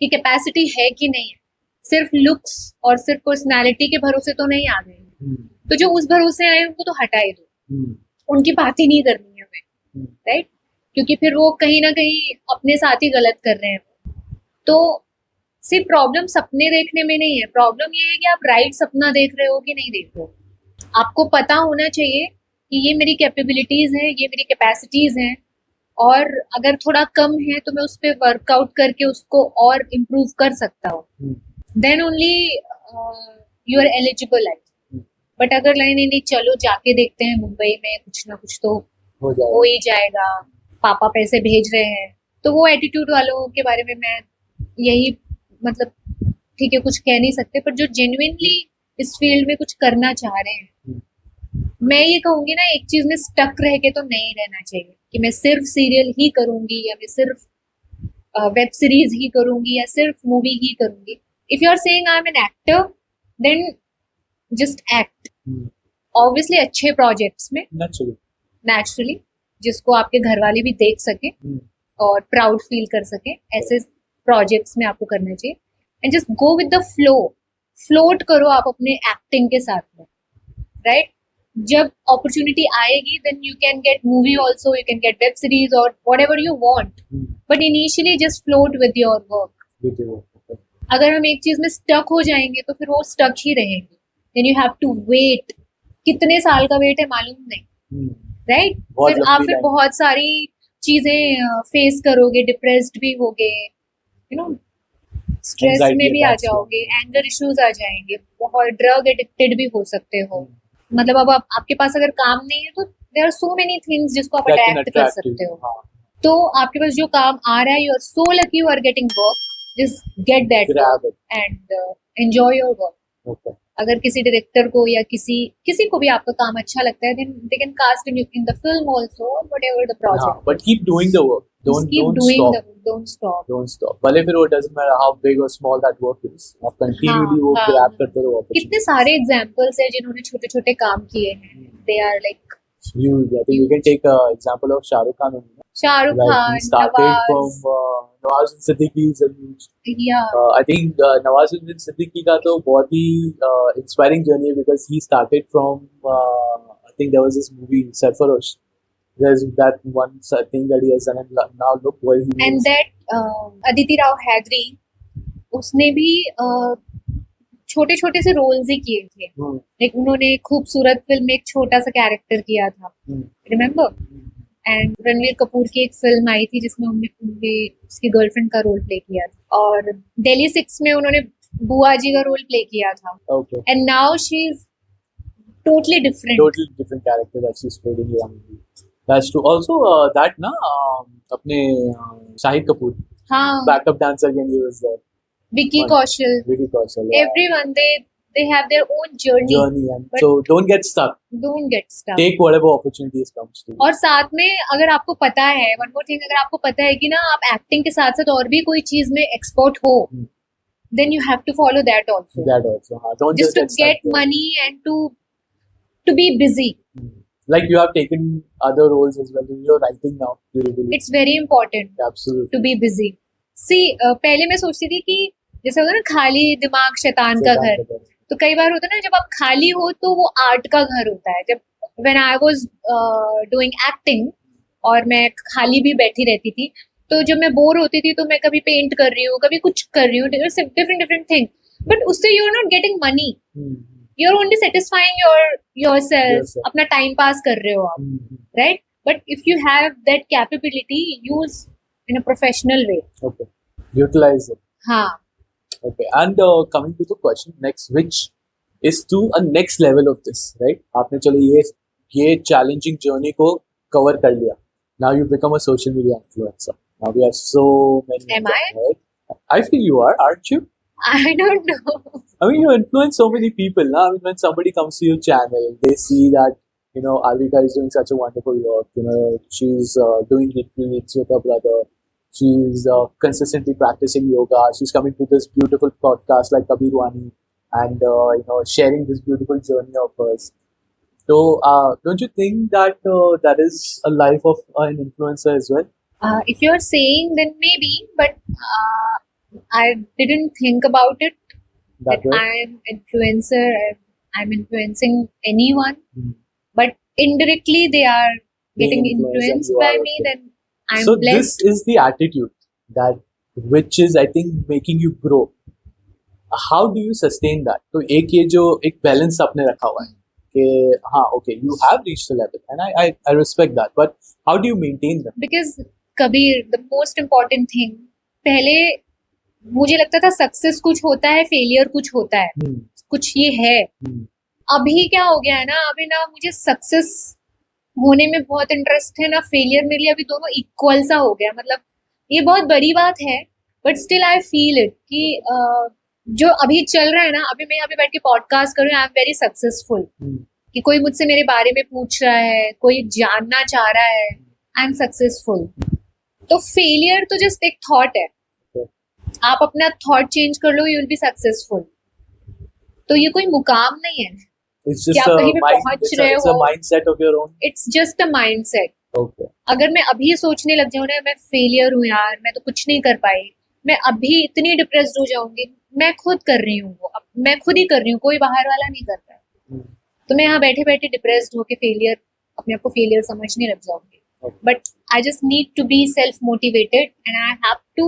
कि कैपेसिटी है कि नहीं है। सिर्फ लुक्स और सिर्फ पर्सनालिटी के भरोसे तो नहीं आ गए, तो जो उस भरोसे आए उनको तो हटाए दो, उनकी बात ही नहीं करनी है हमें, राइट? क्योंकि फिर वो कहीं ना कहीं अपने साथ ही गलत कर रहे हैं। तो सिर्फ प्रॉब्लम सपने देखने में नहीं है, प्रॉब्लम ये है कि आप राइट सपना देख रहे हो कि नहीं देख रहे हो। आपको पता होना चाहिए कि ये मेरी कैपेबिलिटीज हैं, ये मेरी कैपेसिटीज हैं, और अगर थोड़ा कम है तो मैं उस पर वर्कआउट करके उसको और इम्प्रूव कर सकता हूँ। Then only you are eligible. But अगर नहीं चलो जाके देखते हैं मुंबई में कुछ ना कुछ तो हो ही जाएगा, पापा पैसे भेज रहे हैं, तो वो एटीट्यूड वालों के बारे में मैं यही मतलब ठीक है कुछ कह नहीं सकते, पर जो जेन्युइनली इस फील्ड में कुछ करना चाह रहे हैं, मैं ये कहूंगी ना, एक चीज में स्टक रह के तो नहीं रहना चाहिए कि मैं सिर्फ सीरियल ही करूंगी या मैं सिर्फ वेब सीरीज ही करूंगी या सिर्फ मूवी ही करूंगी। If you are saying I am an actor, then just act. Obviously अच्छे प्रोजेक्ट्स में नेचुरली जिसको आपके घर वाले भी देख सके और प्राउड फील कर सके, ऐसे प्रोजेक्ट्स में आपको करना चाहिए। And just go with the flow, float करो आप अपने एक्टिंग के साथ में, राइट? जब अपॉर्चुनिटी आएगी then you can get movie also, you can get web series और whatever you want, but initially just float with your work. अगर हम एक चीज में स्टक हो जाएंगे तो फिर वो स्टक ही रहेंगे। Then you have to wait. कितने साल का वेट है मालूम नहीं, राइट? बहुत फिर आप लंबी फिर line. बहुत सारी चीजें फेस करोगे, डिप्रेस्ड भी होगे, यू नो, स्ट्रेस Anxiety में भी आ attacks भी जाओगे, होंगे. एंगर इश्यूज आ जाएंगे, बहुत ड्रग एडिक्टेड भी हो सकते हो। Hmm. मतलब अब आपके पास अगर काम नहीं है तो there are so many things जिसको आप That can अडेप्ट कर attract you. सकते हो। हाँ. तो आपके पास जो काम आ रहा है, you are so lucky you are getting work, just get that Grab work it. And enjoy your work. Okay. अगर किसी डायरेक्टर को या किसी को भी आपका काम अच्छा लगता है, then they can cast in the film also, whatever the हाँ, project. but keep doing the work. Just keep Don't doing stop. the work, don't stop. Don't stop. भले फिर वो doesn't matter how big or small that work is. आप हाँ continually वो हाँ grab करते रहो कितने opportunities. सारे एग्जाम्पल्स है जिन्होंने छोटे छोटे काम किए हैं, they are like I think we can take an example of Shah Rukh Khan only. Shahrukh Like he Khan, started from Nawaz, Nawaz Siddiqui's या I think Nawazuddin Siddiqui का तो बहुत ही inspiring journey है because he started from I think there was this movie Sarfarosh. There's that one thing that he has done and now look where he and is. That Aditi Rao Hydari, उसने भी छोटे छोटे से roles ही किए थे। Hmm. लाइक उन्होंने खूबसूरत फिल्म में एक छोटा सा कैरेक्टर किया था, Hmm. Remember? And Ranveer Kapoor की एक फिल्म आई थी जिसमें उन्होंने उसकी गर्लफ्रेंड का रोल प्ले किया था, और दिल्ली 6 में उन्होंने बुआ जी का रोल प्ले किया था। Okay. And now she is totally different. Totally different character that she's played in the movie. That's true. Also, that na अपने Shahid Kapoor हाँ, backup dancer again he was there. Vicky One. Kaushal, Vicky Kaushal. Yeah. everyone they have their own journey, Journey and but so don't get stuck. don't get stuck. Take whatever opportunities comes to you. और साथ में अगर आपको पता है, one more thing, अगर आपको पता है कि ना आप एक्टिंग के साथ साथ और भी कोई चीज में एक्सपर्ट हो, Hmm. then you have to follow that also, That also. Don't just just to get stuck get there. money and to be busy. Hmm. Like you have taken other roles as well. You're writing now. Beautifully. It's very important Absolutely. to be busy. See, पहले मैं सोचती थी कि जैसे होता है ना, खाली दिमाग शैतान का घर, तो कई बार होता है ना, जब आप खाली हो तो वो आर्ट का घर होता है। जब when I was doing acting और मैं खाली भी बैठी रहती थी, तो जब मैं बोर होती थी तो मैं कभी पेंट कर रही हूँ, कभी कुछ कर रही हूँ, डिफरेंट डिफरेंट थिंग, बट उससे you are not getting money, Hmm. You are only satisfying yourself, Yourself. अपना टाइम पास कर रहे हो आप, Hmm. Right? But if you have that capability, use in a professional way. Okay. Utilize it. हाँ, Okay. And coming to the question next, which is to a next level of this, right? आपने चलो ये challenging journey को cover कर लिया. Now you become a social media influencer. Now we have so many. Am I? Right? I feel you are, aren't you? I don't know. I mean, you influence so many people. Now, I mean, when somebody comes to your channel, they see that Alvika is doing such a wonderful work. She's doing Netflix with her brother. She's consistently practicing yoga. She's coming to this beautiful podcast like Kabir Wani and sharing this beautiful journey of hers. So, don't you think that that is a life of an influencer as well? If you're saying, then maybe, but I didn't think about it That that way? I'm influencer. I'm influencing anyone, Hmm. but indirectly they are Being getting influenced and influenced you by are, me. okay. Then I'm So blessed. this is the attitude that which is I think making you grow. How do you sustain that? तो एक balance आपने रखा हुआ है कि हाँ okay you have reached a level and I respect that, but how do you maintain that? Because Kabir, the most important thing, पहले मुझे लगता था सक्सेस कुछ होता है, फेलियर कुछ होता है, Hmm. कुछ ये है। Hmm. अभी क्या हो गया है ना, अभी ना मुझे सक्सेस होने में बहुत इंटरेस्ट है ना फेलियर, मेरे लिए अभी दोनों इक्वल सा हो गया। मतलब ये बहुत बड़ी बात है, but still I feel it कि जो अभी चल रहा है ना, अभी मैं यहाँ पे बैठ के पॉडकास्ट कर रही हूँ, आई एम वेरी सक्सेसफुल। Hmm. कि कोई मुझसे मेरे बारे में पूछ रहा है, कोई जानना चाह रहा है, आई एम सक्सेसफुल। तो फेलियर तो जस्ट एक थॉट है, आप अपना थॉट चेंज कर लो, यू विल बी सक्सेसफुल। तो ये कोई मुकाम नहीं है, It's just कि आप कहीं पे पहुंच रहे it's a हो। mindset of your own. It's just a mindset. Okay. अगर मैं अभी सोचने लग जाऊँ ना, मैं फेलियर हूँ यार, मैं तो कुछ नहीं कर पाई, मैं अभी इतनी डिप्रेस्ड हो जाऊंगी, मैं खुद कर रही हूँ वो, मैं खुद ही कर रही हूँ, कोई बाहर वाला नहीं कर रहा है। Hmm. तो मैं यहाँ बैठे बैठे डिप्रेस्ड होके फेलियर, अपने आप को फेलियर समझने लग जाऊंगी। Okay. But I just need to be self motivated and I have to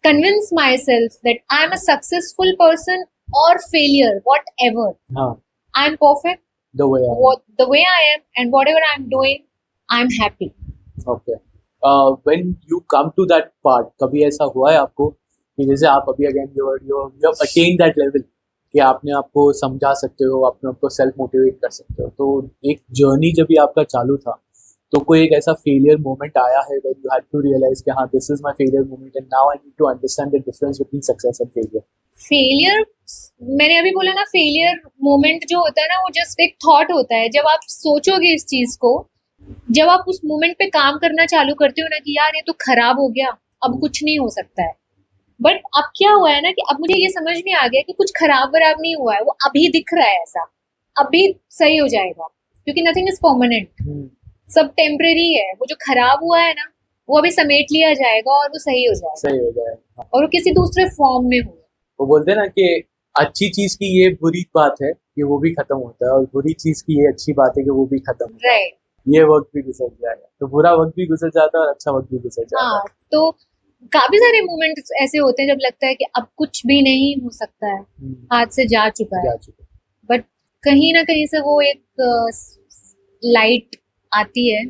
convince myself that I'm a successful person or failure, whatever. हाँ. I'm perfect. The way I am. the way I am and whatever I'm doing, I'm happy. Okay. When you come to that part, कभी ऐसा हुआ है आपको कि जैसे आप अभी again you have attained that level कि आपने आपको समझा सकते हो, अपने आप को सेल्फ मोटिवेट कर सकते हो, तो एक जर्नी जब भी आपका चालू था, तो कोई एक ऐसा फेलियर मोमेंट आया है when you had to realize कि हाँ this is my failure moment and now I need to understand the difference between success and failure. Failure, मैंने अभी बोला ना, फेलियर मोमेंट जो होता है ना, वो जस्ट एक थॉट होता है. जब आप सोचोगे इस चीज को, जब आप उस मोमेंट पे काम करना चालू करते हो ना कि यार ये तो खराब हो गया, अब कुछ नहीं हो सकता है. बट अब क्या हुआ है ना कि अब मुझे ये समझ में आ गया कि कुछ खराब वराब नहीं हुआ है, वो अभी दिख रहा है ऐसा, अभी सही हो जाएगा, क्योंकि नथिंग इज परमानेंट, सब टेम्परेरी है. वो जो खराब हुआ है ना, वो अभी समेट लिया जाएगा और वो सही हो जाएगा, सही हो जाएगा. और वो किसी दूसरे फॉर्म में हो. वो बोलते हैं ना कि अच्छी चीज की ये बुरी बात है कि वो भी खत्म होता है, और बुरी चीज की ये अच्छी बात है कि वो भी खत्म होता है. राइट. ये वक्त भी गुजर जाएगा, तो बुरा वक्त भी गुजर जाता है और अच्छा वक्त भी गुजर जाता हाँ, है. तो काफी सारे मोमेंट्स ऐसे होते हैं जब लगता है कि अब कुछ भी नहीं हो सकता है, हाथ से जा चुका है, जा चुका. बट कहीं ना कहीं से वो एक लाइट आती है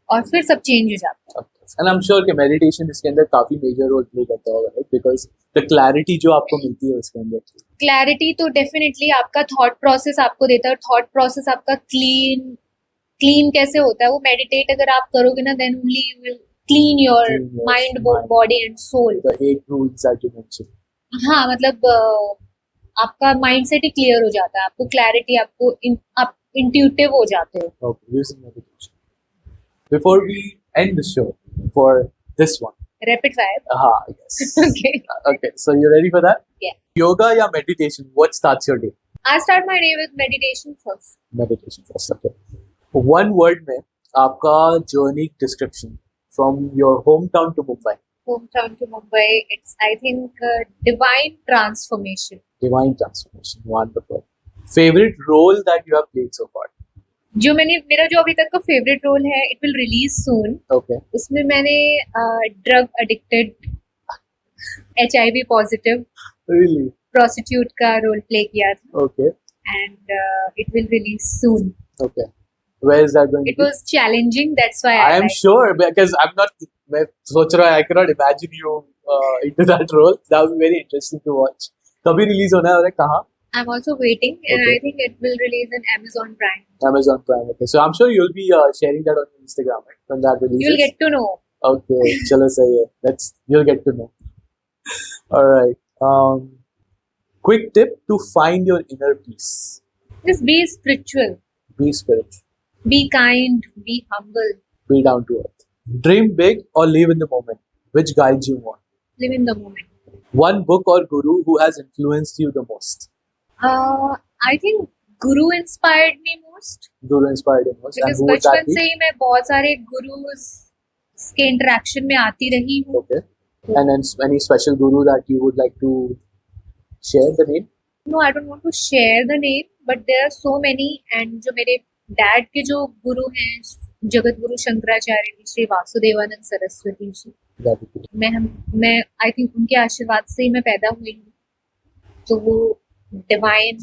और फिर सब चेंज हो जाता है. एंड आई एम श्योर कि मेडिटेशन इसके अंदर काफी मेजर रोल प्ले करता होगा, राइट, बिकॉज द क्लैरिटी जो आपको मिलती है उसके अंदर. क्लैरिटी तो डेफिनेटली आपका थॉट प्रोसेस आपको देता है, और थॉट प्रोसेस आपका क्लीन कैसे होता है, वो मेडिटेट अगर आप करोगे ना, then only you will clean your Clean your mind, mind. Body and soul. The 8 rules that you mentioned. हाँ, मतलब आपका माइंड सेट ही क्लियर हो जाता है, आपको क्लैरिटी, आप इंट्यूटिव हो जाते हो. Okay, using meditation. Before we end the show for this one. Rapid fire. Yes. Okay. Okay, so you ready for that? Yeah. Yoga या meditation, what starts your day? I start my day with meditation first. Meditation first, okay. One word में आपका journey description from your hometown to Mumbai. Hometown to Mumbai, it's, I think, divine transformation. Divine transformation, wonderful. Favorite role that you have played so far? मेरा जो अभी तक का favourite role है, it will release soon. Okay. उसमें मैंने drug addicted, HIV positive Really? Prostitute का role play किया था, Okay. And it will release soon. Okay. Where is that going It to be? was challenging, that's why I I am like. sure because I'm not. मैं सोच रहा I cannot imagine you into that role. That would be very interesting to watch. कभी release होना है और कहाँ? I'm also waiting, and Okay. I think it will release on Amazon Prime. Amazon Prime. Okay, so I'm sure you'll be sharing that on Instagram, right? When that releases. You'll get to know. Okay, चलो सही है. You'll get to know. All right. Quick tip to find your inner peace. Just be spiritual, Be spiritual. be kind, be humble, Be down to earth. Dream big or live in the moment. Which guides you more? live in the moment. One book or guru who has influenced you the most. I think Guru inspired me most, Guru inspired you most. because And who would that बचपन be? से ही मैं बहुत सारे गुरुज के interaction में आती रही हूँ. Okay. And then any special guru that you would like to share the name? No, I don't want to share the name, but there are so many. And जो मेरे डैड के जो गुरु हैं, Jagat Guru Shankaracharya ji, Shri Vasudevanand Saraswati ji, That would be. मैं I think उनके आशीर्वाद से ही मैं पैदा हुई हूँ, तो वो डिवाइन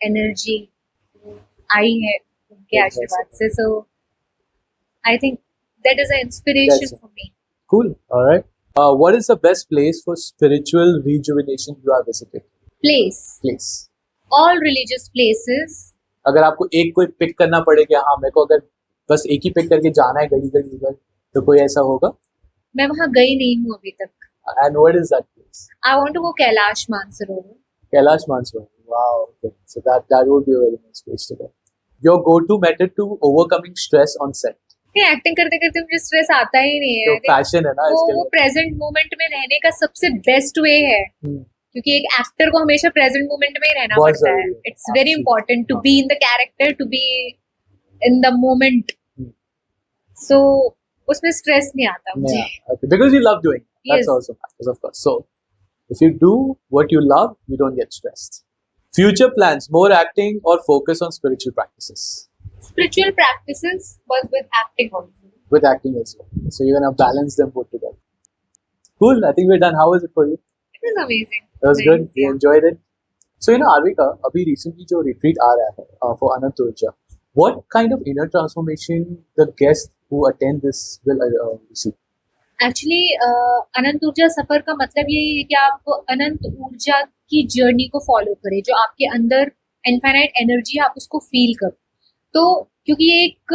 एनर्जी आई है उनके आशीर्वाद से. So I think that is a inspiration That's it. For me. Cool. All right. What is the best place for spiritual rejuvenation you have visited? Place, Place. All religious places. अगर आपको एक कोई pick करना पड़े कि हाँ मेरे को अगर बस एक ही पिक करके जाना है गली गली उधर, तो कोई ऐसा होगा? मैं वहां गई नहीं हूँ अभी तक. And what is that place? I want to go Kailash Mansarovar. Kailash Mansarovar. Wow. Okay. So that would be a very nice place to go. Your go-to method to overcoming stress on set. नहीं, acting करते करते मुझे stress आता ही नहीं तो है. Passion है ना इसके वो लिए. प्रेजेंट मोमेंट में रहने का सबसे बेस्ट वे है, हम्म. क्योंकि एक एक्टर को हमेशा प्रेजेंट मोमेंट में ही रहना बहुत पड़ता है. जरूरी है. It's very Absolutely. Important to be in the character, to be in the moment. Hmm. So उसमें स्ट्रेस नहीं आता मुझे. Yeah. Okay. Because you love doing it. That's Yes. also matters, of course. So if you do what you love, you don't get stressed. Future plans, more acting or focus on spiritual practices? Spiritual practices was with acting also. With acting as well. So you're gonna balance them both together. Cool. I think we're done. How was it for you? It was amazing. That was Nice, good. You yeah. enjoyed it? So, Arvika, अभी recently जो retreat आ रहा है for Anant Urja, what kind of inner transformation the guests who attend this will receive? Actually Anant Urja Safar का मतलब यही है कि आप अनंत ऊर्जा की जर्नी को फॉलो करें, जो आपके अंदर इनफाइनाइट एनर्जी है, आप उसको फील करो। तो क्योंकि ये एक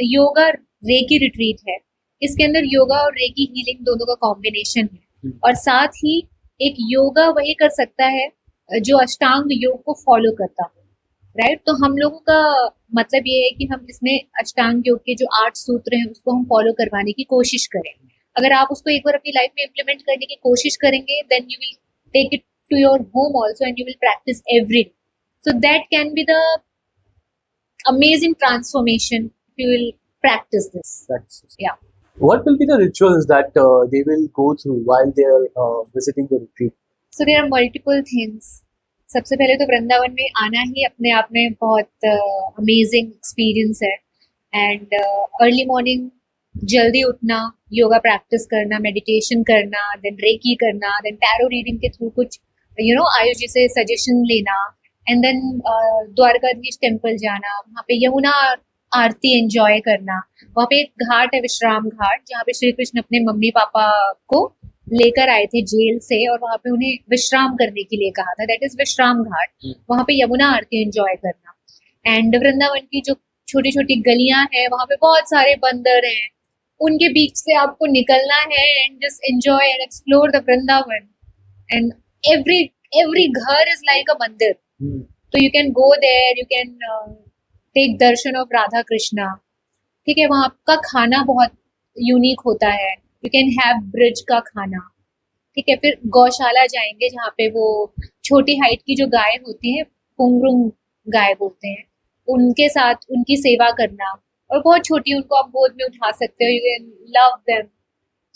योगा रेकी रिट्रीट है, इसके अंदर योगा और रेकी हीलिंग दोनों का कॉम्बिनेशन है, और साथ ही एक योगा वही कर सकता है जो अष्टांग योग को फॉलो करता हो, राइट। तो हम लोगों का मतलब ये है कि हम इसमें अष्टांग योग के जो 8 सूत्र हैं उसको हम फॉलो करवाने की कोशिश करें। अगर आप उसको एक बार अपनी लाइफ में इम्प्लीमेंट करने की कोशिश करेंगे, then you will take it to your home also and you will practice every day. So that can be the amazing transformation if you will practice this. Yeah. What will be the rituals that they will go through while they are visiting the retreat? So there are multiple things. सबसे पहले तो वृंदावन में आना ही अपने आप में बहुत amazing experience है। एंड अर्ली मॉर्निंग जल्दी उठना, योगा प्रैक्टिस करना, मेडिटेशन करना, देन रेकी करना, देन टैरो रीडिंग के थ्रू कुछ आयुष जी से सजेशन लेना, एंड देन द्वारकाधीश टेम्पल जाना, वहाँ पे यमुना आरती एंजॉय करना। वहाँ पे एक घाट है, विश्राम घाट, जहाँ पे श्री कृष्ण अपने मम्मी पापा को लेकर आए थे जेल से, और वहाँ पे उन्हें विश्राम करने के लिए कहा था, दैट इज विश्राम घाट। वहाँ पे यमुना आरती एंजॉय करना। एंड वृंदावन की जो छोटी छोटी गलियां हैं, वहाँ पे बहुत सारे बंदर हैं, उनके बीच से आपको निकलना है and just enjoy and explore the Vrindavan. And every ghar is like a mandir, तो you can go there, you can take darshan of Radha Krishna. ठीक है, वहाँ का खाना बहुत यूनिक होता है, यू कैन हैव ब्रिज का खाना। ठीक है, फिर गौशाला जाएंगे जहाँ पे वो छोटी हाइट की जो गाय होती है, पुंगरुंग गाय बोलते हैं, उनके साथ उनकी सेवा करना, और बहुत छोटी उनको आप गोद में उठा सकते हो, यू कैन लव देम,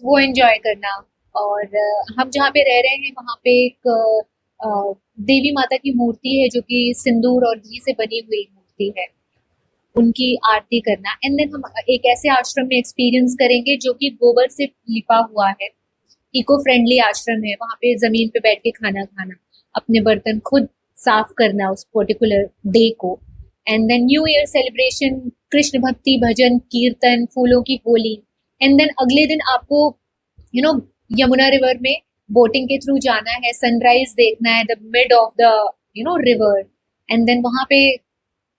वो एंजॉय करना। और हम जहाँ पे रह रहे हैं वहाँ पे एक देवी माता की मूर्ति है जो कि सिंदूर और घी से बनी हुई मूर्ति है, उनकी आरती करना। एंड देन हम एक ऐसे आश्रम में एक्सपीरियंस करेंगे जो कि गोबर से लिपा हुआ है, इको फ्रेंडली आश्रम है। वहाँ पे जमीन पे बैठ के खाना खाना, अपने बर्तन खुद साफ करना उस पर्टिकुलर डे को। And then new year celebration, Krishna bhakti, bhajan, कीर्तन, फूलों की होली। एंड देन अगले दिन आपको यमुना रिवर में बोटिंग के थ्रू जाना है, सनराइज देखना है, the mid of the river. And then वहाँ पे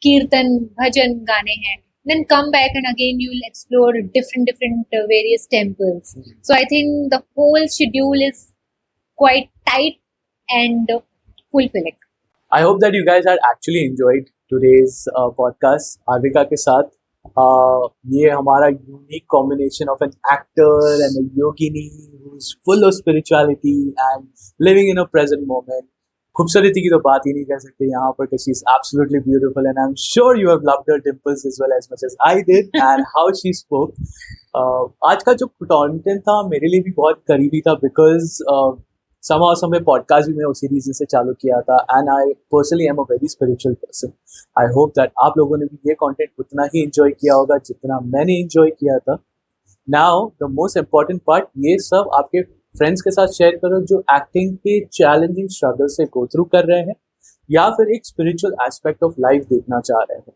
कीर्तन, भजन गाने हैं। Then come back and again you will explore different various temples. So I think the whole schedule is quite tight and fulfilling. I hope that you guys had actually enjoyed today's podcast. Arvika के साथ ये हमारा unique combination of an actor and a yogini who's full of spirituality and living in a present moment. खूबसूरती की तो बात ही नहीं कर सकते यहाँ पर, she is absolutely beautiful and I am sure you have loved her dimples as well as much as I did and how she spoke. आज का जो कंटेंट था मेरे लिए भी बहुत करीबी था, बिकॉज समय पॉडकास्ट भी मैं उसी रीजन से चालू किया था, and I personally am a very spiritual person. I hope that आप लोगों ने भी ये कंटेंट उतना ही एंजॉय किया होगा जितना मैंने एंजॉय किया था। Now the most important part, ये सब आपके फ्रेंड्स के साथ शेयर करो जो एक्टिंग के चैलेंजिंग स्ट्रगल से गो थ्रू कर रहे हैं या फिर एक स्पिरिचुअल एस्पेक्ट ऑफ लाइफ देखना चाह रहे हैं।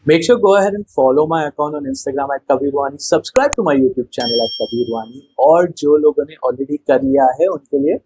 Make sure go ahead and follow my account on Instagram @Kabir Wani, subscribe to my YouTube channel @Kabir Wani, और जो लोगों ने ऑलरेडी कर लिया है उनके लिए